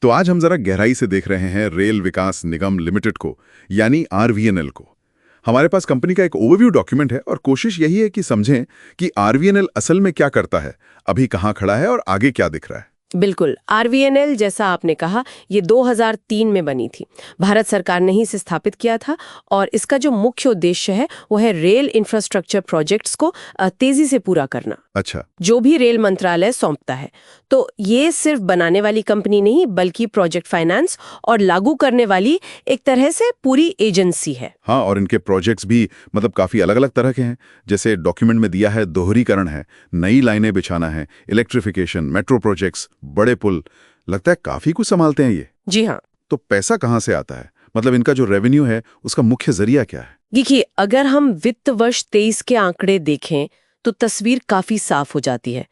तो आज हम जरा गहराई से देख रहे हैं रेल विकास निगम लिमिटेड को, यानी आरवीएनएल को। हमारे पास कंपनी का एक ओवरव्यू डॉक्यूमेंट है और कोशिश यही है कि समझें कि आरवीएनएल असल में क्या करता है, अभी कहाँ खड़ा है और आगे क्या दिख रहा है। बिल्कुल। आरवीएनएल, जैसा आपने कहा, ये 2003 में बनी थी। भारत सरकार ने ही इसे स्थापित किया था और इसका जो मुख्य उद्देश्य है वो है रेल इंफ्रास्ट्रक्चर प्रोजेक्ट्स को तेजी से पूरा करना। अच्छा। जो भी रेल मंत्रालय सौंपता है। तो ये सिर्फ बनाने वाली कंपनी नहीं, बल्कि प्रोजेक्ट फाइनेंस और लागू करने वाली एक तरह से पूरी एजेंसी है। हाँ, और इनके प्रोजेक्ट्स भी मतलब काफी अलग अलग तरह के हैं। जैसे डॉक्यूमेंट में दिया है, दोहरीकरण है, नई लाइनें बिछाना है, इलेक्ट्रिफिकेशन, मेट्रो प्रोजेक्ट्स, बड़े पुल। लगता है काफी कुछ संभालते हैं ये। जी हाँ। तो पैसा कहाँ से आता है? मतलब इनका जो रेवेन्यू है उसका मुख्य जरिया क्या है? देखिए, अगर हम वित्त वर्ष 23 के आंकड़े देखें तो तस्वीर काफी साफ हो जाती है।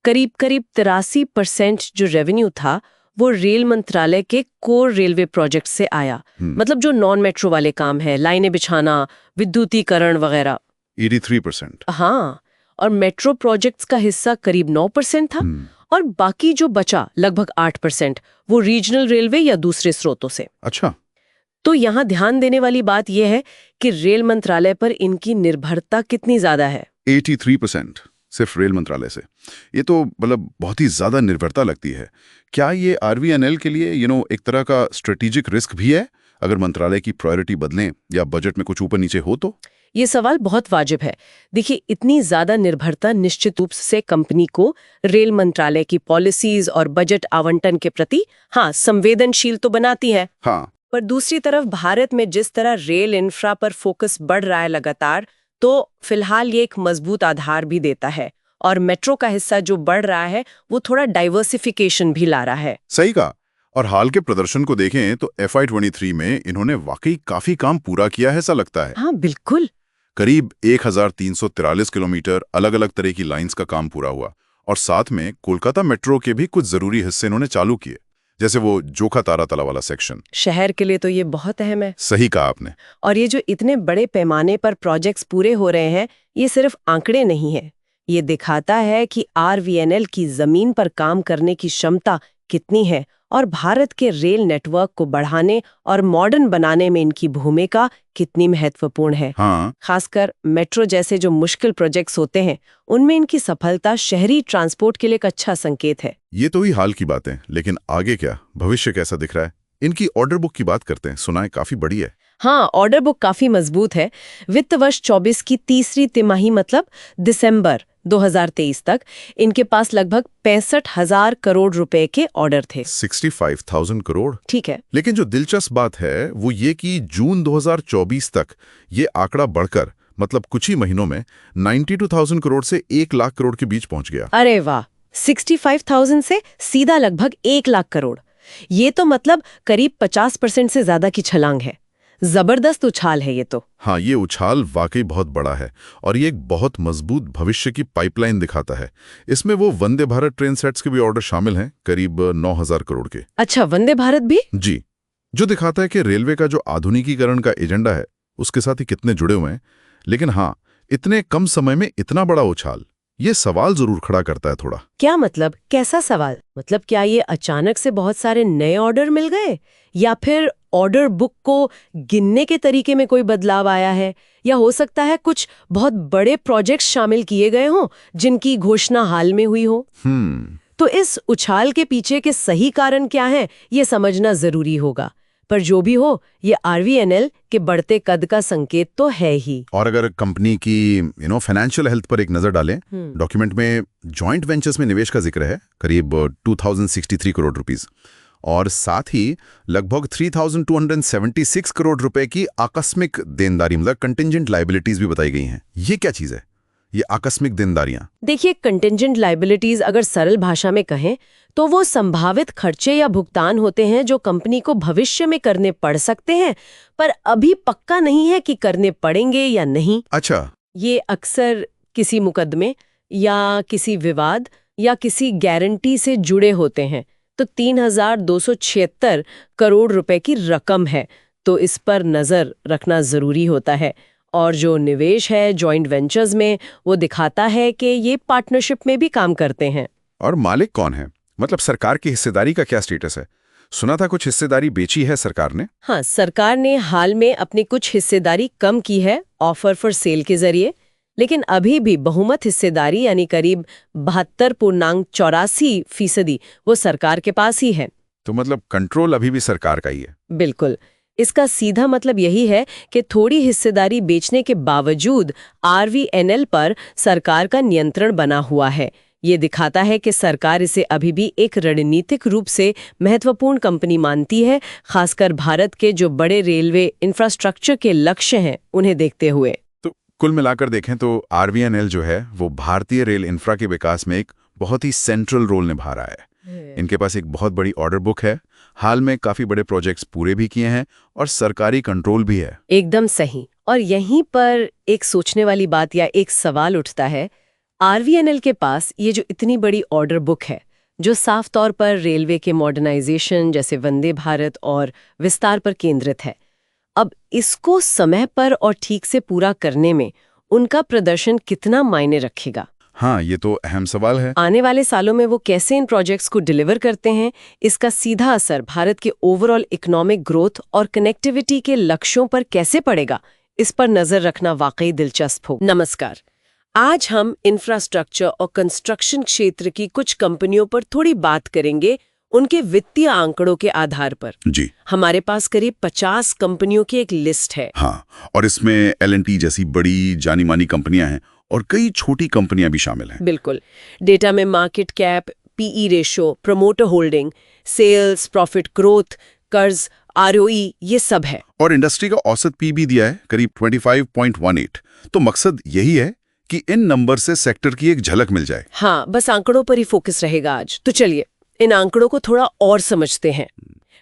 करीब 83% जो रेवेन्यू था वो रेल मंत्रालय के कोर रेलवे प्रोजेक्ट से आया। मतलब जो नॉन मेट्रो वाले काम है, लाइनें बिछाना, विद्युतीकरण वगैरह। 83%। हाँ, और मेट्रो प्रोजेक्ट्स का हिस्सा करीब 9% था और बाकी जो बचा लगभग 8% वो रीजनल रेलवे या दूसरे स्रोतों से। अच्छा। तो यहाँ ध्यान देने वाली बात यह है कि रेल मंत्रालय पर इनकी निर्भरता कितनी ज्यादा है। 83% सिर्फ रेल मंत्रालय से। ये तो मतलब बहुत ही ज्यादा निर्भरता लगती है। क्या ये आरवीएनएल के लिए एक तरह का स्ट्रेटेजिक रिस्क भी है, अगर मंत्रालय की प्रायोरिटी बदलें या बजट में कुछ ऊपर नीचे हो तो? ये सवाल बहुत वाजिब है। देखिए, इतनी ज्यादा निर्भरता निश्चित रूप से कंपनी को रेल मंत्रालय की पॉलिसीज और बजट आवंटन के प्रति संवेदनशील तो बनाती है। हाँ। पर दूसरी तरफ भारत में जिस तरह रेल इंफ्रा पर फोकस बढ़ रहा है लगातार, तो फिलहाल ये एक मजबूत आधार भी देता है और मेट्रो का हिस्सा जो बढ़ रहा है वो थोड़ा डाइवर्सिफिकेशन भी ला रहा है। सही कहा। और हाल के प्रदर्शन को देखें तो FY23 में इन्होंने वाकई काफी काम पूरा किया है, ऐसा लगता है। हाँ, बिल्कुल। करीब 1343 किलोमीटर अलग अलग तरह की लाइंस का काम पूरा हुआ और साथ में कोलकाता मेट्रो के भी कुछ जरूरी हिस्से इन्होंने चालू किए, जैसे वो जोखा तारा तला वाला सेक्शन। शहर के लिए तो ये बहुत अहम है। सही कहा आपने। और ये जो इतने बड़े पैमाने पर प्रोजेक्ट्स पूरे हो रहे हैं, ये सिर्फ आंकड़े नहीं है। ये दिखाता है कि आरवीएनएल की जमीन पर काम करने की क्षमता कितनी है और भारत के रेल नेटवर्क को बढ़ाने और मॉडर्न बनाने में इनकी भूमिका कितनी महत्वपूर्ण है। हाँ। खासकर मेट्रो जैसे जो मुश्किल प्रोजेक्ट्स होते हैं, उनमें इनकी सफलता शहरी ट्रांसपोर्ट के लिए एक अच्छा संकेत है। ये तो ही हाल की बात है, लेकिन आगे क्या, भविष्य कैसा दिख रहा है? इनकी ऑर्डर बुक की बात करते हैं, सुना है काफी बड़ी है। हाँ, ऑर्डर बुक काफी मजबूत है। वित्त वर्ष 24 की तीसरी तिमाही मतलब दिसंबर 2023 तक इनके पास लगभग 65,000 करोड़ रुपए के ऑर्डर थे। 65,000 करोड़। ठीक है। लेकिन जो दिलचस्प बात है वो ये कि जून 2024 तक ये आंकड़ा बढ़कर मतलब कुछ ही महीनों में 92,000 करोड़ से 1 लाख करोड़ के बीच पहुंच गया। अरे वाह, 65,000 से सीधा लगभग 1 लाख करोड़। ये तो मतलब करीब 50% से ज्यादा की छलांग है। जबरदस्त उछाल है ये तो। हाँ, ये उछाल वाकई बहुत बड़ा है और ये एक बहुत मजबूत भविष्य की पाइपलाइन दिखाता है। इसमें वो वंदे भारत ट्रेन सेट्स के भी ऑर्डर शामिल हैं, करीब 9,000 करोड़ के। अच्छा, वंदे भारत भी? जी, जो दिखाता है कि रेलवे का जो आधुनिकीकरण का एजेंडा है उसके साथ ही कितने जुड़े हुए हैं। लेकिन हाँ, इतने कम समय में इतना बड़ा उछाल, ये सवाल जरूर खड़ा करता है थोड़ा। क्या मतलब? कैसा सवाल? मतलब क्या ये अचानक से बहुत सारे नए ऑर्डर मिल गए, या फिर ऑर्डर बुक को गिनने के तरीके में कोई बदलाव आया है, या हो सकता है कुछ बहुत बड़े प्रोजेक्ट्स शामिल किए गए हों जिनकी घोषणा हाल में हुई हो? तो इस उछाल के पीछे के सही कारण क्या है, ये समझना जरूरी होगा। पर जो भी हो, ये आरवीएनएल के बढ़ते कद का संकेत तो है ही। और अगर कंपनी की फाइनेंशियल हेल्थ पर एक नजर डालें, डॉक्यूमेंट में जॉइंट वेंचर्स में निवेश का जिक्र है, करीब 2063 करोड़ रुपीस, और साथ ही लगभग 3276 करोड़ रुपए की आकस्मिक देनदारी मतलब कंटिंजेंट लायबिलिटीज भी बताई गई हैं। ये क्या चीज है, ये आकस्मिक देनदारियां? देखिए, कंटिंजेंट लायबिलिटीज अगर सरल भाषा में कहें तो वो संभावित खर्चे या भुगतान होते हैं जो कंपनी को भविष्य में करने पड़ सकते हैं, पर अभी पक्का नहीं है कि करने पड़ेंगे या नहीं। अच्छा। ये अक्सर किसी मुकदमे या किसी विवाद या किसी गारंटी से जुड़े होते हैं। तो 3,276 करोड़ रुपए की रकम है, तो इस पर नजर रखना जरूरी होता है। और जो निवेश है जॉइंट वेंचर्स में, वो दिखाता है कि ये पार्टनरशिप में भी काम करते हैं। और मालिक कौन है, मतलब सरकार की हिस्सेदारी का क्या स्टेटस है? सुना था कुछ हिस्सेदारी बेची है सरकार ने। हाँ, सरकार ने हाल में अपनी कुछ हिस्सेदारी कम की है ऑफर फॉर सेल के जरिए, लेकिन अभी भी बहुमत हिस्सेदारी यानी करीब 72.84% वो सरकार के पास ही है। तो मतलब कंट्रोल अभी भी सरकार का ही है। बिल्कुल। इसका सीधा मतलब यही है कि थोड़ी हिस्सेदारी बेचने के बावजूद आरवीएनएल पर सरकार का नियंत्रण बना हुआ है। ये दिखाता है कि सरकार इसे अभी भी एक रणनीतिक रूप से महत्वपूर्ण कंपनी मानती है, खासकर भारत के जो बड़े रेलवे इंफ्रास्ट्रक्चर के लक्ष्य हैं उन्हें देखते हुए। तो कुल मिलाकर देखें तो आरवीएनएल जो है वो भारतीय रेल इंफ्रा के विकास में एक बहुत ही सेंट्रल रोल निभा रहा है। इनके पास एक बहुत बड़ी ऑर्डर बुक है, हाल में काफी बड़े प्रोजेक्ट्स पूरे भी किए हैं और सरकारी कंट्रोल भी है। एकदम सही। और यहीं पर एक सोचने वाली बात या एक सवाल उठता है, आरवीएनएल के पास ये जो इतनी बड़ी ऑर्डर बुक है, जो साफ तौर पर रेलवे के मॉडर्नाइजेशन जैसे वंदे भारत और विस्तार पर केंद्रित है, अब इसको समय पर और ठीक से पूरा करने में उनका प्रदर्शन कितना मायने रखेगा? हाँ, ये तो अहम सवाल है। आने वाले सालों में वो कैसे इन प्रोजेक्ट्स को डिलीवर करते हैं, इसका सीधा असर भारत के ओवरऑल इकोनॉमिक ग्रोथ और कनेक्टिविटी के लक्ष्यों पर कैसे पड़ेगा, इस पर नजर रखना वाकई दिलचस्प हो। नमस्कार। आज हम इंफ्रास्ट्रक्चर और कंस्ट्रक्शन क्षेत्र की कुछ कंपनियों पर थोड़ी बात करेंगे, उनके वित्तीय आंकड़ों के आधार पर। जी। हमारे पास करीब 50 कंपनियों की एक लिस्ट है। हाँ, और इसमें एल&टी जैसी बड़ी जानी मानी कंपनियां हैं और कई छोटी कंपनियां भी शामिल हैं। बिल्कुल। डेटा में market cap, PE ratio, promoter holding, sales, profit growth, कर्ज, आरओई, ये सब है। और इंडस्ट्री का औसत पी भी दिया है, करीब 25.18। तो मकसद यही है कि इन नंबर से सेक्टर की एक झलक मिल जाए। हाँ, बस आंकड़ों पर ही फोकस रहेगा आज। तो चलिए इन आंकड़ों को थोड़ा और समझते हैं।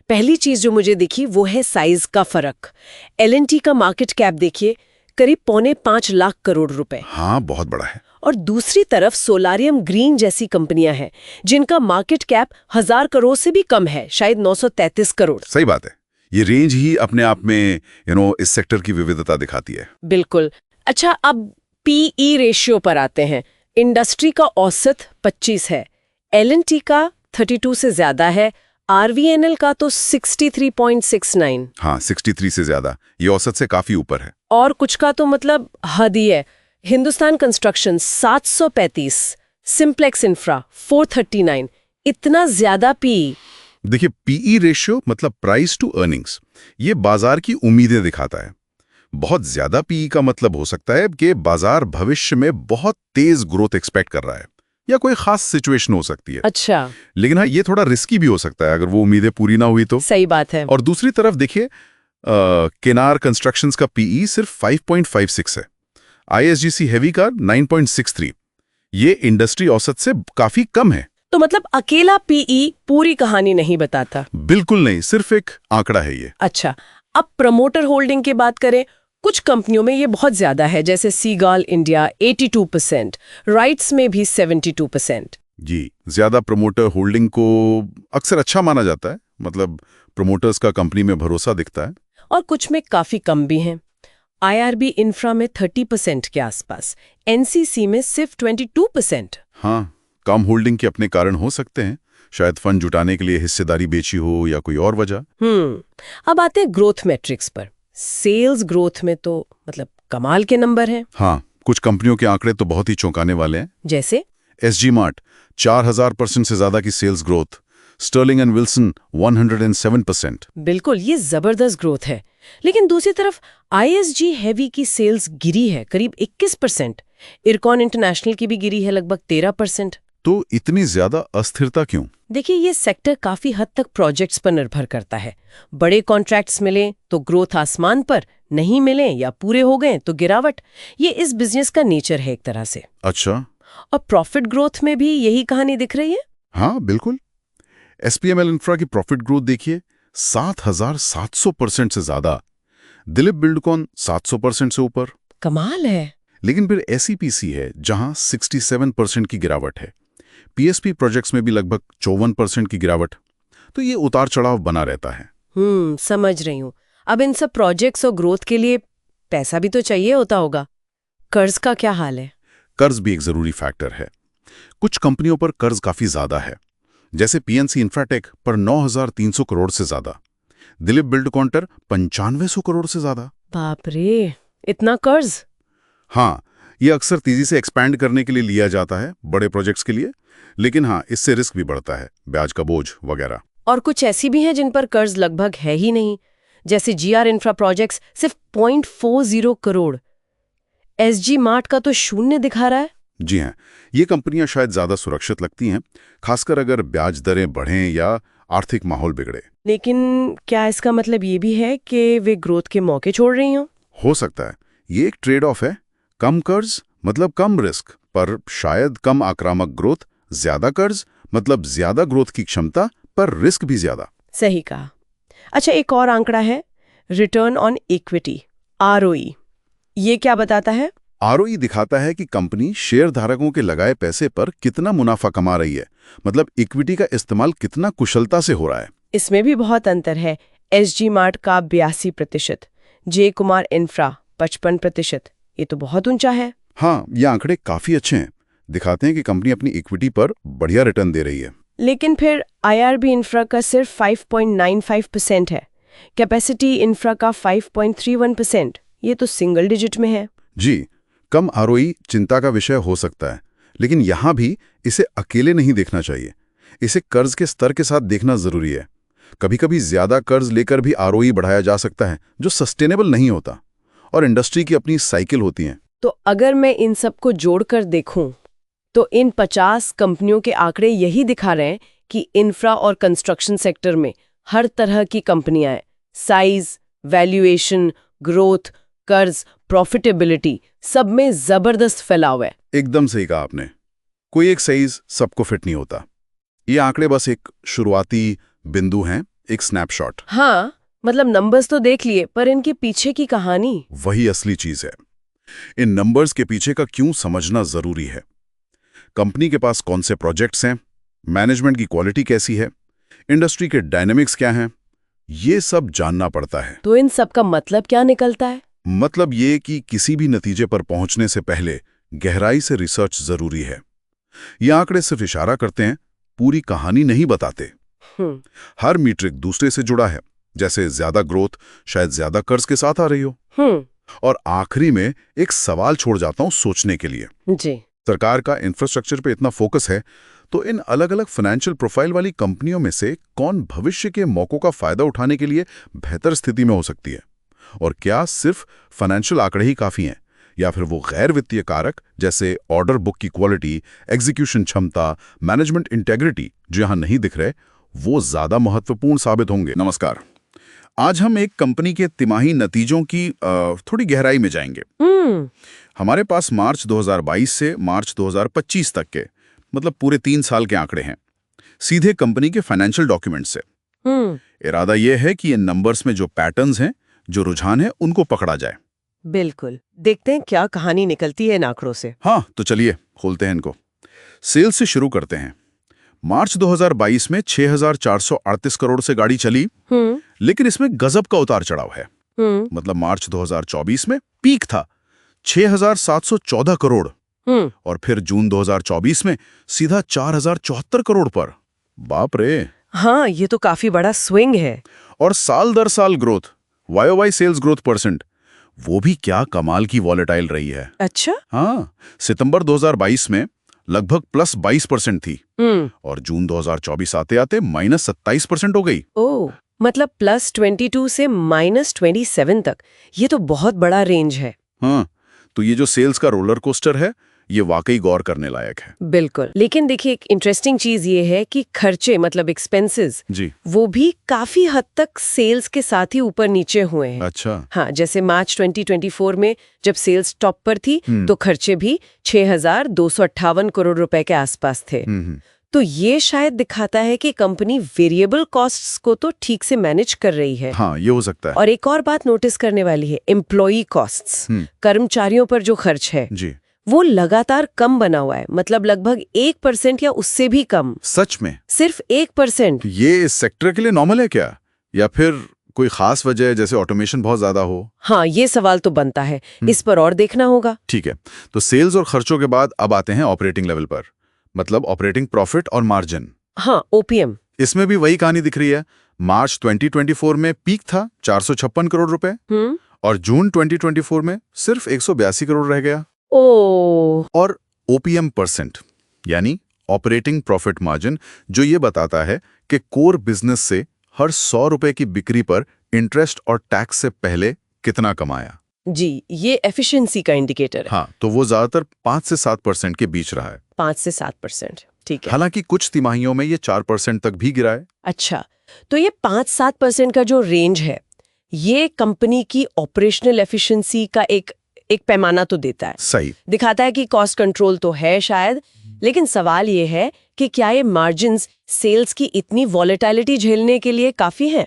पहली चीज जो मुझे दिखी वो है साइज का फर्क। एल&टी का मार्केट कैप देखिए, करीब 4.25 लाख करोड़ रुपए। हाँ, बहुत बड़ा है। और दूसरी तरफ सोलारियम ग्रीन जैसी कंपनियां हैं जिनका मार्केट कैप 1000 करोड़ से भी कम है, शायद 933 करोड़। सही बात है। ये रेंज ही अपने आप में इस सेक्टर की विविधता दिखाती है। बिल्कुल। अच्छा, अब पीई रेशियो पर आते हैं। इंडस्ट्री का औसत 25 है, एल&टी का 32 से ज्यादा है, आरवीएनएल का तो 63.69। हाँ, 63 से ज्यादा, ये औसत से काफी ऊपर है। और कुछ का तो मतलब हद ही है। हिंदुस्तान कंस्ट्रक्शन 735, सिंप्लेक्स इंफ्रा 439, इतना ज्यादा पीई। देखिए, पीई रेशियो मतलब प्राइस टू अर्निंग्स, ये बाजार की उम्मीदें दिखाता है। बहुत ज्यादा पीई का मतलब हो सकता है कि बाजार भविष्य में बहुत तेज ग्रोथ एक्सपेक्ट कर रहा है या कोई खास सिचुएशन हो सकती है। अच्छा। लेकिन हाँ, ये थोड़ा रिस्की भी हो सकता है अगर वो उम्मीदें पूरी ना हुई तो। सही बात है। और दूसरी तरफ देखिए, केनार कंस्ट्रक्शंस का पीई सिर्फ 5.56 है, आईएसजीसी हेवी का 9.63। ये इंडस्ट्री औसत से काफी कम है। तो मतलब अकेला पीई पूरी कहानी नहीं बताता? बिल्कुल नहीं, सिर्फ एक आंकड़ा है ये। अच्छा, अब प्रमोटर होल्डिंग की बात करें, कुछ कंपनियों में ये बहुत ज्यादा है, जैसे सीगाल इंडिया 82%, राइट्स में भी 72%। जी, ज्यादा प्रमोटर होल्डिंग को अक्सर अच्छा माना जाता है, मतलब प्रमोटर्स का कंपनी में भरोसा दिखता है। और कुछ में काफी कम भी हैं। आईआरबी इंफ्रा में 30% के आसपास, एनसीसी में सिर्फ 22%। हाँ, कम होल्डिंग के अपने कारण हो सकते हैं, शायद फंड जुटाने के लिए हिस्सेदारी बेची हो या कोई और वजह। अब आते हैं ग्रोथ मैट्रिक्स पर। सेल्स ग्रोथ में तो मतलब कमाल के नंबर हैं। हाँ, कुछ कंपनियों के आंकड़े तो बहुत ही चौंकाने वाले हैं। जैसे एसजी मार्ट 4000% से ज्यादा की sales growth, Sterling and Wilson 107%। बिल्कुल, ये जबरदस्त ग्रोथ है। लेकिन दूसरी तरफ आईएसजी हेवी की सेल्स गिरी है करीब 21%। इरकॉन इंटरनेशनल की भी गिरी है लगभग 13%। तो इतनी ज्यादा अस्थिरता क्यों? देखिए, ये सेक्टर काफी हद तक प्रोजेक्ट्स पर निर्भर करता है। बड़े कॉन्ट्रैक्ट्स मिले तो ग्रोथ आसमान पर, नहीं मिले या पूरे हो गए तो गिरावट। ये इस बिजनेस का नेचर है एक तरह से। अच्छा। और प्रॉफिट ग्रोथ में भी यही कहानी दिख रही है। हाँ, बिल्कुल। एसपीएमएल इंफ्रा की प्रॉफिट ग्रोथ देखिए, 7700% से ज्यादा। दिलीप बिल्डकॉन 700% से ऊपर। कमाल है। लेकिन फिर एसईपीसी है जहां 67% की गिरावट है। पीएसपी प्रोजेक्ट्स में भी लगभग 54% की गिरावट। तो ये उतार चढ़ाव बना रहता है। समझ रही हूँ। अब इन सब प्रोजेक्ट्स और ग्रोथ के लिए पैसा भी तो चाहिए होता होगा। कर्ज का क्या हाल है? कर्ज भी एक जरूरी फैक्टर है। कुछ कंपनियों पर कर्ज काफी ज्यादा है। जैसे पीएनसी इंफ्राटेक पर 9,300 करोड़ से ज्यादा, दिलीप बिल्डकॉन 9500 करोड़ से ज्यादा। बाप रे, इतना कर्ज? हाँ, ये अक्सर तेजी से एक्सपैंड करने के लिए लिया जाता है बड़े प्रोजेक्ट्स के लिए, लेकिन हाँ, इससे रिस्क भी बढ़ता है, ब्याज का बोझ वगैरह। और कुछ ऐसी भी हैं जिन पर कर्ज लगभग है ही नहीं, जैसे जीआर इंफ्रा प्रोजेक्ट्स सिर्फ 0.40 करोड़। एसजी मार्ट का तो शून्य दिखा रहा है। जी हाँ, ये कंपनियां शायद ज्यादा सुरक्षित लगती हैं, खासकर अगर ब्याज दरें बढ़ें या आर्थिक माहौल बिगड़े। लेकिन क्या इसका मतलब ये भी है कि वे ग्रोथ के मौके छोड़ रही हों? हो सकता है, ये एक ट्रेड ऑफ है। कम कर्ज मतलब कम रिस्क, पर शायद कम आक्रामक ग्रोथ। ज्यादा कर्ज मतलब ज्यादा ग्रोथ की क्षमता पर रिस्क भी ज्यादा। सही कहा। अच्छा, एक और आंकड़ा है, रिटर्न ऑन इक्विटी, आरओई। ये क्या बताता है? आरओई दिखाता है कि कंपनी शेयर धारकों के लगाए पैसे पर कितना मुनाफा कमा रही है, मतलब इक्विटी का इस्तेमाल कितना कुशलता से हो रहा है। इसमें भी बहुत अंतर है। एसजी मार्ट का 82%, जे कुमार इंफ्रा 55%। ये तो बहुत ऊंचा है। हाँ, ये आंकड़े काफी अच्छे हैं, दिखाते हैं कि कंपनी अपनी इक्विटी पर बढ़िया रिटर्न दे रही है। लेकिन फिर आईआरबी इंफ्रा का सिर्फ 5.95% है, कैपेसिटी इंफ्रा का 5.31%। ये तो सिंगल डिजिट में है। जी, कम आरओई चिंता का विषय हो सकता है, लेकिन यहां भी इसे अकेले नहीं देखना चाहिए। इसे कर्ज के स्तर के साथ देखना जरूरी है। कभी कभी ज्यादा कर्ज लेकर भी आरओई बढ़ाया जा सकता है, जो सस्टेनेबल नहीं होता, और इंडस्ट्री की अपनी साइकिल होती है। तो अगर मैं इन सबको जोड़कर देखूं, तो इन 50 कंपनियों के आंकड़े यही दिखा रहे हैं कि इंफ्रा और कंस्ट्रक्शन सेक्टर में हर तरह की कंपनियां हैं। साइज, वैल्यूएशन, ग्रोथ, कर्ज, प्रॉफिटेबिलिटी, सब में जबरदस्त फैलाव है। एकदम सही कहा आपने। कोई एक साइज सबको फिट नहीं होता। ये आंकड़े बस एक शुरुआती बिंदु हैं, एक स्नैपशॉट। हाँ, मतलब नंबर्स तो देख लिए, पर इनके पीछे की कहानी, वही असली चीज है। इन नंबर्स के पीछे का क्यों समझना जरूरी है। कंपनी के पास कौन से प्रोजेक्ट्स हैं, मैनेजमेंट की क्वालिटी कैसी है, इंडस्ट्री के डायनेमिक्स क्या हैं, ये सब जानना पड़ता है। तो इन सब का मतलब क्या निकलता है? मतलब ये कि किसी भी नतीजे पर पहुंचने से पहले गहराई से रिसर्च जरूरी है। ये आंकड़े सिर्फ इशारा करते हैं, पूरी कहानी नहीं बताते। हर मीट्रिक दूसरे से जुड़ा है, जैसे ज्यादा ग्रोथ शायद ज्यादा कर्ज के साथ आ रही हो। और आखिरी में एक सवाल छोड़ जाता हूं सोचने के लिए। जी, सरकार का इंफ्रास्ट्रक्चर पे इतना फोकस है, तो इन अलग अलग फाइनेंशियल प्रोफाइल वाली कंपनियों में से कौन भविष्य के मौकों का फायदा उठाने के लिए बेहतर स्थिति में हो सकती है? और क्या सिर्फ फाइनेंशियल आंकड़े ही काफी हैं, या फिर वो गैर वित्तीय कारक जैसे ऑर्डर बुक की क्वालिटी, एग्जीक्यूशन क्षमता, मैनेजमेंट इंटेग्रिटी जो यहां नहीं दिख रहे, वो ज्यादा महत्वपूर्ण साबित होंगे? नमस्कार, आज हम एक कंपनी के तिमाही नतीजों की थोड़ी गहराई में जाएंगे। हमारे पास मार्च 2022 से मार्च 2025 तक के, मतलब पूरे 3 साल के आंकड़े हैं, सीधे कंपनी के फाइनेंशियल डॉक्यूमेंट से। इरादा यह है कि इन नंबर्स में जो पैटर्न्स हैं, जो रुझान है, उनको पकड़ा जाए। बिल्कुल, देखते हैं क्या कहानी निकलती है इन आंकड़ों से। हाँ, तो चलिए खोलते हैं इनको। सेल्स से शुरू करते हैं। मार्च 2022 में 6,438 करोड़ से गाड़ी चली, लेकिन इसमें गजब का उतार चढ़ाव है। मतलब मार्च 2024 में पीक था 6,714 करोड़, और फिर जून 2024 में सीधा 4,074 करोड़ पर। बाप रे! हाँ, ये तो काफी बड़ा स्विंग है। और साल दर साल growth, YOY sales growth percent, वो भी क्या कमाल की वॉलेटाइल रही है। अच्छा? हाँ, सितंबर 2022 में लगभग +22% थी, और जून 2024 आते आते -27% हो गई। ओह, मतलब +22 से -27 तक। ये तो बहुत बड़ा रेंज है। हाँ, तो ये जो सेल्स का रोलर कोस्टर है, ये वाकई गौर करने लायक है। बिल्कुल, लेकिन देखिए एक इंटरेस्टिंग चीज ये है कि खर्चे मतलब एक्सपेंसेस जी, वो भी काफी हद तक सेल्स के साथ ही ऊपर नीचे हुए हैं। अच्छा। हाँ, जैसे मार्च 2024 में जब सेल्स टॉप पर थी तो खर्चे भी 6,258 करोड़ रुपए के आसपास थे। तो ये शायद दिखाता है कि कंपनी वेरिएबल कॉस्ट्स को तो ठीक से मैनेज कर रही है। हाँ, ये हो सकता है। और एक और बात नोटिस करने वाली है, एम्प्लॉई कॉस्ट्स, कर्मचारियों पर जो खर्च है जी, वो लगातार कम बना हुआ है, मतलब लगभग 1% या उससे भी कम। सच में? सिर्फ 1%। ये इस सेक्टर के लिए नॉर्मल है क्या, या फिर कोई खास वजह है, जैसे ऑटोमेशन बहुत ज्यादा हो? हाँ, ये सवाल तो बनता है, इस पर और देखना होगा। ठीक है, तो सेल्स और खर्चों के बाद अब आते हैं ऑपरेटिंग लेवल पर, मतलब ऑपरेटिंग प्रॉफिट और मार्जिन। हाँ, ओपीएम। इसमें भी वही कहानी दिख रही है। मार्च 2024 में पीक था 456 करोड़ रुपए और जून 2024 में सिर्फ 182 करोड़ रह गया। ओ, और ओपीएम परसेंट यानी ऑपरेटिंग प्रॉफिट मार्जिन, जो ये बताता है कि कोर बिजनेस से हर 100 रुपए की बिक्री पर इंटरेस्ट और टैक्स से पहले कितना कमाया। जी, ये एफिशिएंसी का इंडिकेटर है। हाँ, तो वो ज्यादातर 5 से 7% के बीच रहा है। 5 से 7%, ठीक है। हालांकि कुछ तिमाहियों में ये 4% तक भी गिरा है। अच्छा, तो ये 5-7% का जो रेंज है, ये कंपनी की ऑपरेशनल एफिशिएंसी का एक पैमाना तो देता है। सही। दिखाता है कि कॉस्ट कंट्रोल तो है शायद, लेकिन सवाल ये है कि क्या ये मार्जिन्स सेल्स की इतनी वॉलेटिलिटी झेलने के लिए काफी हैं?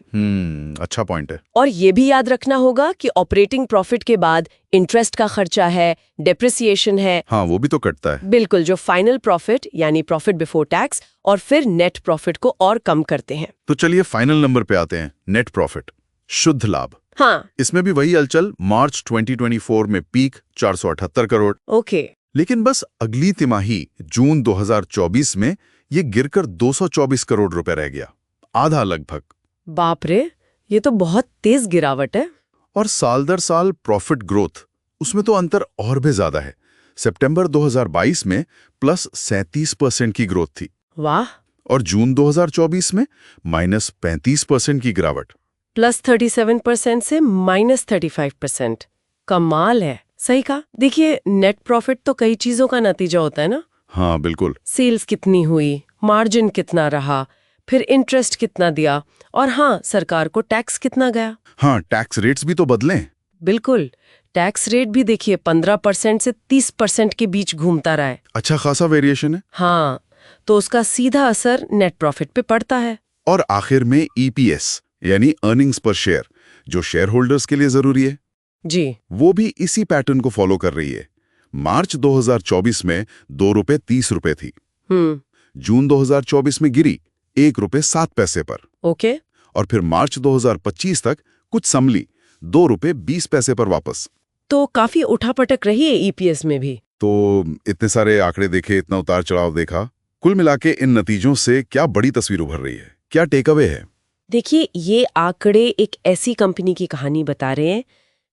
अच्छा पॉइंट है। और ये भी याद रखना होगा कि ऑपरेटिंग प्रॉफिट के बाद इंटरेस्ट का खर्चा है, डेप्रिसिएशन है। हाँ, वो भी तो कटता है। बिल्कुल, जो फाइनल प्रॉफिट यानी प्रॉफिट बिफोर टैक्स और फिर नेट प्रॉफिट को और कम करते हैं। तो चलिए फाइनल नंबर पे आते हैं, नेट प्रॉफिट, शुद्ध लाभ। हाँ, इसमें भी वही हलचल। मार्च 2024 में पीक 478 करोड़। ओके। लेकिन बस अगली तिमाही जून 2024 में ये गिरकर 224 करोड़ रुपए रह गया, आधा लगभग। बाप रे, ये तो बहुत तेज गिरावट है। और साल दर साल प्रॉफिट ग्रोथ, उसमें तो अंतर और भी ज्यादा है। सितंबर 2022 में प्लस 37% की ग्रोथ थी। वाह। और जून 2024 में माइनस 35% की गिरावट। प्लस 37% से माइनस 35%। कमाल है। सही कहा। देखिए, नेट प्रॉफिट तो कई चीजों का नतीजा होता है ना। हाँ बिल्कुल। सेल्स कितनी हुई, मार्जिन कितना रहा, फिर इंटरेस्ट कितना दिया, और हाँ, सरकार को टैक्स कितना गया। हाँ, टैक्स रेट्स भी तो बदलें। बिल्कुल, टैक्स रेट भी देखिए 15% से 30% के बीच घूमता रहा है। अच्छा खासा वेरिएशन है। हाँ, तो उसका सीधा असर नेट प्रॉफिट पे पड़ता है। और आखिर में ईपीएस यानी अर्निंग्स पर शेयर, जो शेयर होल्डर्स के लिए जरूरी है, जी, वो भी इसी पैटर्न को फॉलो कर रही है। मार्च 2024 में 2 रुपए 30 रुपए थी। जून 2024 में गिरी 1 रुपए 7 पैसे पर। ओके। और फिर मार्च 2025 तक कुछ संभली 2 रुपए 20 पैसे पर वापस। तो काफी उठापटक रही है ईपीएस में भी। तो इतने सारे आंकड़े देखे, इतना उतार चढ़ाव देखा, कुल मिलाके इन नतीजों से क्या बड़ी तस्वीर उभर रही है? क्या टेक अवे है? देखिए, ये आंकड़े एक ऐसी कंपनी की कहानी बता रहे हैं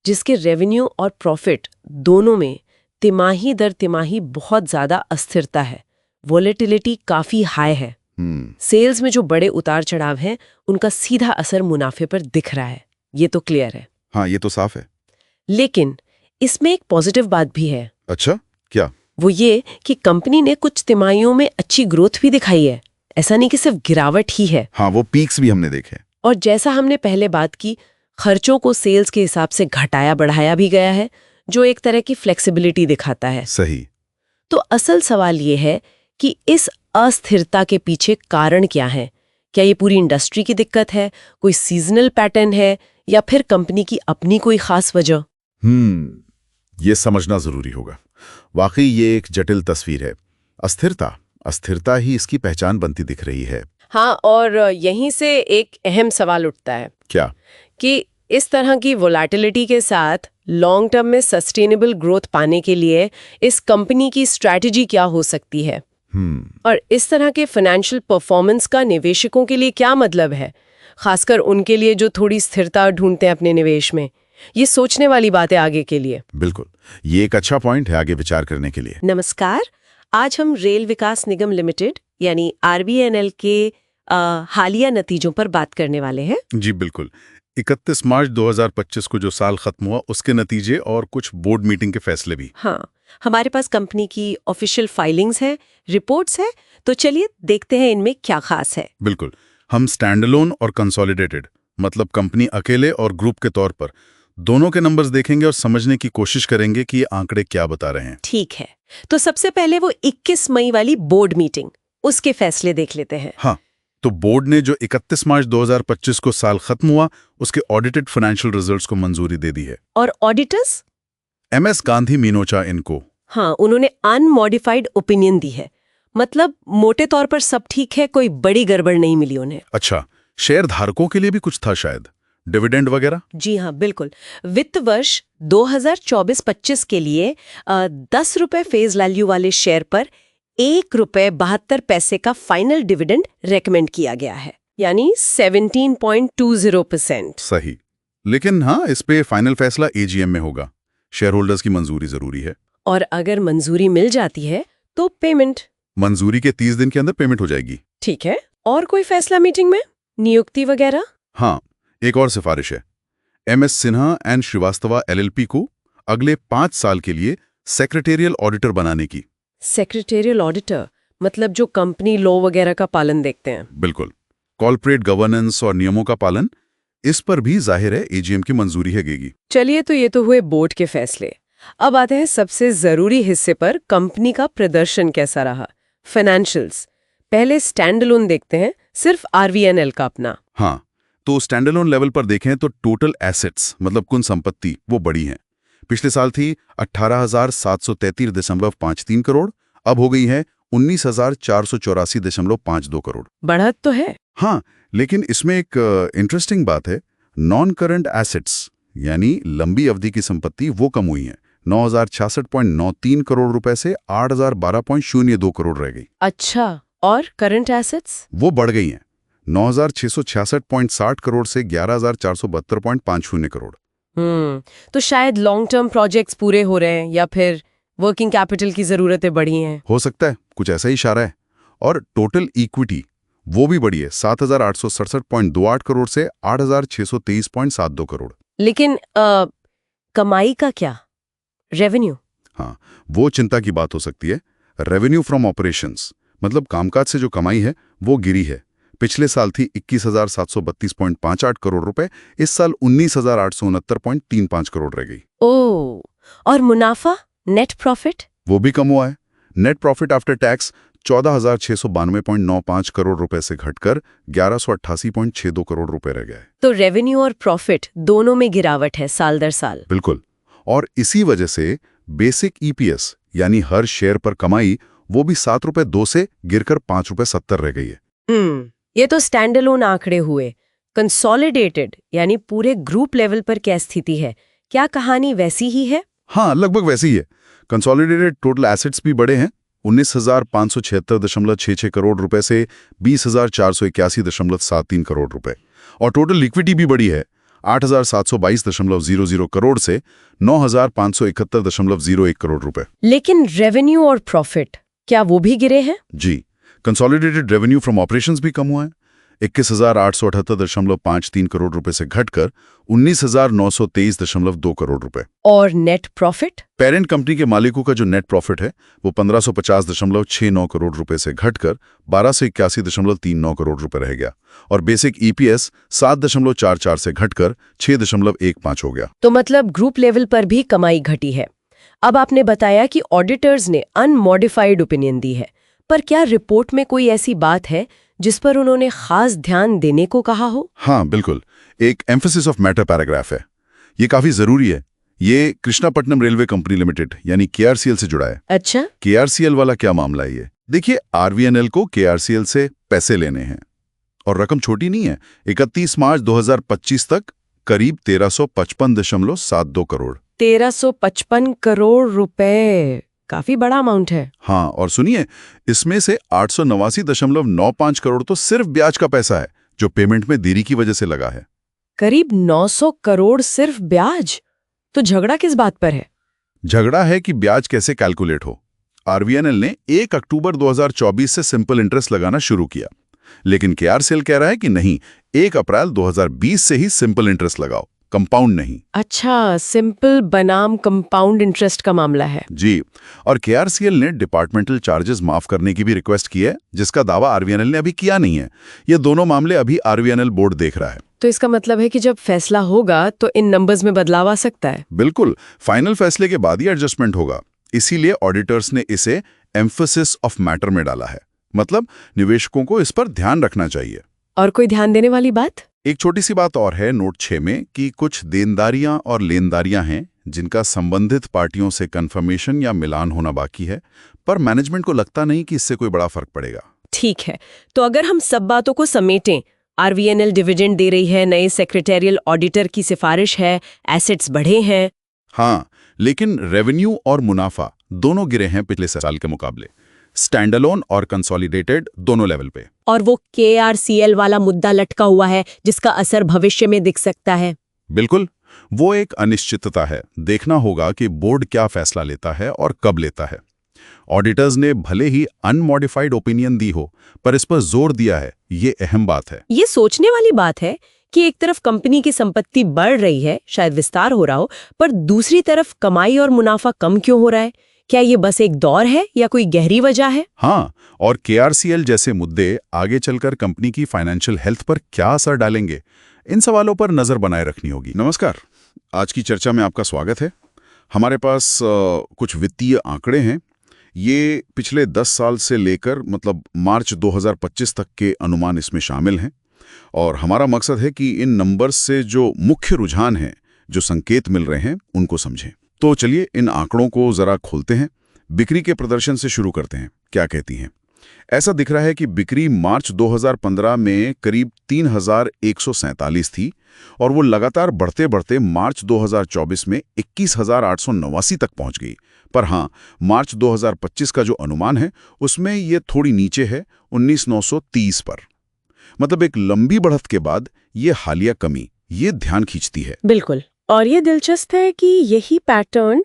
जिसके रेवेन्यू और प्रॉफिट दोनों में तिमाही दर तिमाही बहुत ज्यादा अस्थिरता है। वोलेटिलिटी काफी हाई है। सेल्स में जो बड़े उतार चढ़ाव हैं, उनका सीधा असर मुनाफे पर दिख रहा है। ये तो क्लियर है। हाँ, ये तो साफ है। लेकिन इसमें एक पॉजिटिव बात भी है। अच्छा, क्या? वो ये कि कंपनी ने कुछ तिमाहियों में अच्छी ग्रोथ भी दिखाई है। ऐसा नहीं कि सिर्फ गिरावट ही है। हाँ, वो पीक्स भी हमने देखे। और जैसा हमने पहले बात की, खर्चों को सेल्स के हिसाब से घटाया बढ़ाया भी गया है, जो एक तरह की फ्लेक्सिबिलिटी दिखाता है। सही। तो असल सवाल ये है कि इस अस्थिरता के पीछे कारण क्या है? क्या ये पूरी इंडस्ट्री की दिक्कत है, कोई सीजनल पैटर्न है, या फिर कंपनी की अपनी कोई खास वजह? ये समझना जरूरी होगा। वाकई ये एक जटिल तस्वीर है। अस्थिरता ही इसकी पहचान बनती दिख रही है। हाँ, और यहीं से एक अहम सवाल उठता है। क्या? कि इस तरह की वोलेटिलिटी के साथ लॉन्ग टर्म में सस्टेनेबल ग्रोथ पाने के लिए इस कंपनी की स्ट्रैटेजी क्या हो सकती है? और इस तरह के फाइनेंशियल परफॉर्मेंस का निवेशकों के लिए क्या मतलब है, खासकर उनके लिए जो थोड़ी स्थिरता ढूंढते हैं अपने निवेश में? ये सोचने वाली बात है आगे के लिए। बिल्कुल, ये एक अच्छा पॉइंट है आगे विचार करने के लिए। नमस्कार, आज हम रेल विकास निगम लिमिटेड यानी आरबीएनएल के हालिया नतीजों पर बात करने वाले हैं। जी बिल्कुल। 31 मार्च 2025 को जो साल खत्म हुआ, उसके नतीजे और कुछ बोर्ड मीटिंग के फैसले भी। हाँ, हमारे पास कंपनी की ऑफिशियल फाइलिंग्स है, रिपोर्ट्स है, तो चलिए देखते हैं इनमें क्या खास है। बिल्कुल, हम स्टैंडअलोन और कंसोलिडेटेड, मतलब कंपनी अकेले और ग्रुप के तौर पर, दोनों के नंबर्स देखेंगे और समझने की कोशिश करेंगे कि ये आंकड़े क्या बता रहे हैं। ठीक है, तो सबसे पहले वो 21 मई वाली बोर्ड मीटिंग, उसके फैसले देख लेते हैं। हाँ, तो बोर्ड ने जो 31 मार्च 2025 को साल खत्म हुआ, उसके ऑडिटेड फाइनेंशियल रिजल्ट्स को मंजूरी दे दी है। और ऑडिटर्स? MS गांधी मीनोचा इनको। हाँ, उन्होंने अनमॉडिफाइड ओपिनियन दी है, मतलब मोटे तौर पर सब ठीक है, कोई बड़ी गड़बड़ नहीं मिली उन्हें। अच्छा, शेयर धारकों के लिए भी कुछ था शायद, डिविडेंड वगैरह? जी हाँ, बिल्कुल। वित्त वर्ष 2024-25 के लिए 10 रुपए फेस वैल्यू वाले शेयर पर ₹1.72 का फाइनल डिविडेंड रेकमेंड किया गया है, यानी 17.20%। सही। लेकिन हाँ, इस पे फाइनल फैसला एजीएम में होगा। शेयर होल्डर्स की मंजूरी जरूरी है। और अगर मंजूरी मिल जाती है तो पेमेंट? मंजूरी के 30 दिन के अंदर पेमेंट हो जाएगी। ठीक है। और कोई फैसला मीटिंग में? नियुक्ति वगैरह? हाँ, एक और सिफारिश है। MS Sinha and Srivastava LLP को अगले 5 साल के लिए सेक्रेटेरियल ऑडिटर बनाने की। सेक्रेटेरियल ऑडिटर मतलब जो कंपनी लॉ वगैरह का पालन देखते हैं? बिल्कुल। कॉर्पोरेट गवर्नेंस और नियमों का पालन, इस पर भी जाहिर है एजीएम की मंजूरी है। चलिए, तो ये तो हुए बोर्ड के फैसले। अब आते हैं सबसे जरूरी हिस्से पर, कंपनी का प्रदर्शन कैसा रहा, फाइनेंशियल्स। पहले स्टैंडअलोन देखते हैं, सिर्फ RVNL का अपना। हाँ, तो स्टैंडअलोन लेवल पर देखें तो टोटल एसेट्स मतलब कुल संपत्ति वो बड़ी हैं। पिछले साल थी 18,733.53 करोड़, अब हो गई है 19,484.52 करोड़। बढ़त तो है। हाँ, लेकिन इसमें एक इंटरेस्टिंग बात है, नॉन करंट एसेट्स यानी लंबी अवधि की संपत्ति वो कम हुई है। 9,066.93 करोड़ रुपए से 8,012.02 करोड़ रह गई। अच्छा, और करंट एसेट्स? वो बढ़ गई हैं, 9,666.60 करोड़ से 11,472.50 करोड़। तो शायद लॉन्ग टर्म प्रोजेक्ट्स पूरे हो रहे हैं या फिर वर्किंग कैपिटल की जरूरतें बढ़ी हैं। हो सकता है, कुछ ऐसा ही इशारा है। और टोटल इक्विटी वो भी बढ़ी है, 7,867.28 करोड़ से 8,623.72 करोड़। लेकिन कमाई का क्या, रेवेन्यू? हाँ, वो चिंता की बात हो सकती है। रेवेन्यू फ्रॉम ऑपरेशंस मतलब कामकाज से जो कमाई है वो गिरी है। पिछले साल थी 21,732.58 करोड़ रुपए, इस साल 19,869.35 करोड़ रह गई। ओह, और मुनाफा, नेट प्रॉफिट? वो भी कम हुआ है। Net profit after tax 14,692.95 crore रुपए से घटकर 1188.62 करोड़ रुपए रह गया है। तो रेवेन्यू और प्रॉफिट दोनों में गिरावट है साल दर साल। बिल्कुल, और इसी वजह से बेसिक EPS यानी हर शेयर पर कमाई वो भी 7 रुपए 2 से गिरकर 5 रुपए 70 रह गई है। ये तो स्टैंडअलोन आंकड़े हुए। कंसोलिडेटेड यानी पूरे ग्रुप लेवल पर क्या स्थिति है? क्या कहानी वैसी ही है? हाँ, लगभग वैसी ही है। कंसोलिडेटेड टोटल एसेट्स भी बढ़े हैं, 19,576.66 करोड़ रुपए से 20,481.73 करोड़ रुपए। और टोटल लिक्विडिटी भी बढ़ी है, 8,722.00 करोड़ से 9,571.01 करोड़ रुपए। लेकिन रेवेन्यू और प्रॉफिट क्या वो भी गिरे हैं? जी, कंसोलिडेटेड रेवेन्यू फ्रॉम ऑपरेशंस भी कम हुआ है, 21,878.53 करोड़ रुपए से घटकर 19,923.2 करोड़ रुपए। और नेट प्रॉफिट? पेरेंट कंपनी के मालिकों का जो नेट प्रॉफिट है वो 1,550.69 करोड़ रुपए से घटकर 1,281.39 करोड़ रुपए रह गया। और बेसिक EPS 7.44 से घटकर 6.15 हो गया। तो मतलब ग्रुप लेवल पर भी कमाई घटी है। अब आपने बताया कि ऑडिटर्स ने अनमॉडिफाइड ओपिनियन दी है, पर क्या रिपोर्ट में कोई ऐसी बात है जिस पर उन्होंने खास ध्यान देने को कहा हो? हाँ, बिल्कुल, एक एम्फेसिस ऑफ मैटर पैराग्राफ है। ये काफी जरूरी है। ये कृष्णापट्टनम रेलवे कंपनी लिमिटेड यानी KRCL से जुड़ा है। अच्छा, KRCL वाला क्या मामला है ये? देखिए, RVNL को KRCL से पैसे लेने हैं और रकम छोटी नहीं है। 31 मार्च 2025 तक करीब 1355.72 करोड़। 1355 करोड़ रुपए, काफी बड़ा अमाउंट है। हाँ, और सुनिए, इसमें से 889.95 करोड़ तो सिर्फ ब्याज का पैसा है जो पेमेंट में देरी की वजह से लगा है। करीब 900 करोड़ सिर्फ ब्याज? तो झगड़ा किस बात पर है? झगड़ा है कि ब्याज कैसे कैलकुलेट हो। RVNL ने 1 अक्टूबर 2024 से सिंपल इंटरेस्ट लगाना शुरू किया, लेकिन KRCL कह रहा है कि नहीं, 1 अप्रैल 2020 से ही सिंपल इंटरेस्ट लगाओ, कंपाउंड नहीं। अच्छा, सिंपल बनाम कंपाउंड इंटरेस्ट का मामला है। जी, और KRCL ने डिपार्टमेंटल चार्जेस माफ करने की भी रिक्वेस्ट की है, जिसका दावा RVNL ने अभी किया नहीं है। ये दोनों मामले अभी RVNL बोर्ड देख रहा है। तो इसका मतलब है कि जब फैसला होगा तो इन नंबर्स में बदलाव आ सकता है। बिल्कुल, फाइनल फैसले के बाद ही एडजस्टमेंट होगा। इसीलिए ऑडिटर्स ने इसे एम्फेसिस ऑफ मैटर में डाला है, मतलब निवेशकों को इस पर ध्यान रखना चाहिए। और कोई ध्यान देने वाली बात? एक छोटी सी बात और है नोट 6 में कि कुछ देनदारियां और लेनदारियां हैं जिनका संबंधित पार्टियों से कंफर्मेशन या मिलान होना बाकी है, पर मैनेजमेंट को लगता नहीं कि इससे कोई बड़ा फर्क पड़ेगा। ठीक है, तो अगर हम सब बातों को समेटें, RVNL डिविडेंड दे रही है, नए सेक्रेटेरियल ऑडिटर की सिफारिश है, एसेट्स बढ़े हैं। हाँ, लेकिन रेवेन्यू और मुनाफा दोनों गिरे हैं पिछले साल के मुकाबले। स्टैंडअलोन और कंसोलिडेटेड दोनों लेवल पे। और वो KRCL वाला मुद्दा लटका हुआ है जिसका असर भविष्य में दिख सकता है। बिल्कुल, वो एक अनिश्चितता है। देखना होगा कि बोर्ड क्या फैसला लेता है और कब लेता है। ऑडिटर्स ने भले ही अनमॉडिफाइड ओपिनियन दी हो, पर इस पर जोर दिया है, ये अहम बात है। ये सोचने वाली बात है कि एक तरफ कंपनी की संपत्ति बढ़ रही है, शायद विस्तार हो रहा हो, पर दूसरी तरफ कमाई और मुनाफा कम क्यों हो रहा है? क्या ये बस एक दौर है या कोई गहरी वजह है? हाँ, और KRCL जैसे मुद्दे आगे चलकर कंपनी की फाइनेंशियल हेल्थ पर क्या असर डालेंगे, इन सवालों पर नजर बनाए रखनी होगी। नमस्कार, आज की चर्चा में आपका स्वागत है। हमारे पास कुछ वित्तीय आंकड़े हैं। ये पिछले 10 साल से लेकर मतलब मार्च 2025 तक के अनुमान इसमें शामिल हैं, और हमारा मकसद है कि इन नंबर्स से जो मुख्य रुझान हैं, जो संकेत मिल रहे हैं, उनको समझें। तो चलिए इन आंकड़ों को जरा खोलते हैं। बिक्री के प्रदर्शन से शुरू करते हैं। क्या कहती हैं? ऐसा दिख रहा है कि बिक्री मार्च 2015 में करीब 3,147 थी और वो लगातार बढ़ते बढ़ते मार्च 2024 में 21,889 तक पहुंच गई। पर हाँ, मार्च 2025 का जो अनुमान है उसमें ये थोड़ी नीचे है, 19,930 पर। मतलब एक लंबी बढ़त के बाद ये हालिया कमी, ये ध्यान खींचती है। बिल्कुल, और ये दिलचस्प है कि यही पैटर्न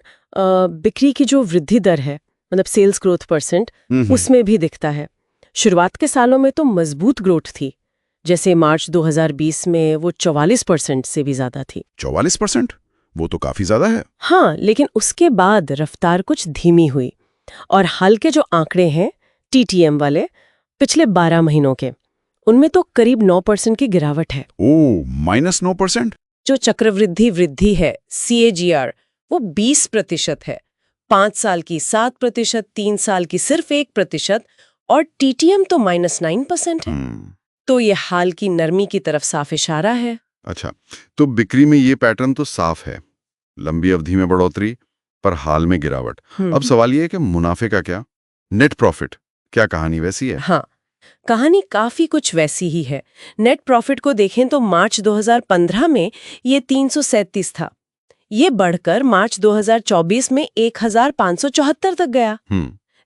बिक्री की जो वृद्धि दर है, मतलब सेल्स ग्रोथ परसेंट, उसमें भी दिखता है। शुरुआत के सालों में तो मजबूत ग्रोथ थी, जैसे मार्च 2020 में वो 44% से भी ज्यादा थी। 44%? वो तो काफी ज्यादा है। हाँ, लेकिन उसके बाद रफ्तार कुछ धीमी हुई, और हाल के जो आंकड़े हैं TTM वाले, पिछले 12 महीनों के, उनमें तो करीब 9% की गिरावट है। ओह, -9%? जो चक्रवृद्धि वृद्धि है CAGR, वो 20% है। 5 साल की 7%, 3 साल की सिर्फ 1%, और TTM तो -9% है। तो ये हाल की नरमी की तरफ साफ इशारा है। अच्छा, तो बिक्री में ये पैटर्न तो साफ है, लंबी अवधि में बढ़ोतरी पर हाल में गिरावट। अब सवाल ये है कि मुनाफे का क्या? नेट प्रॉफिट, क्या कहानी वैसी है? हाँ, कहानी काफी कुछ वैसी ही है। नेट प्रॉफिट को देखें तो मार्च 2015 में ये 337 था। ये बढ़कर मार्च 2024 में 1,574 तक गया।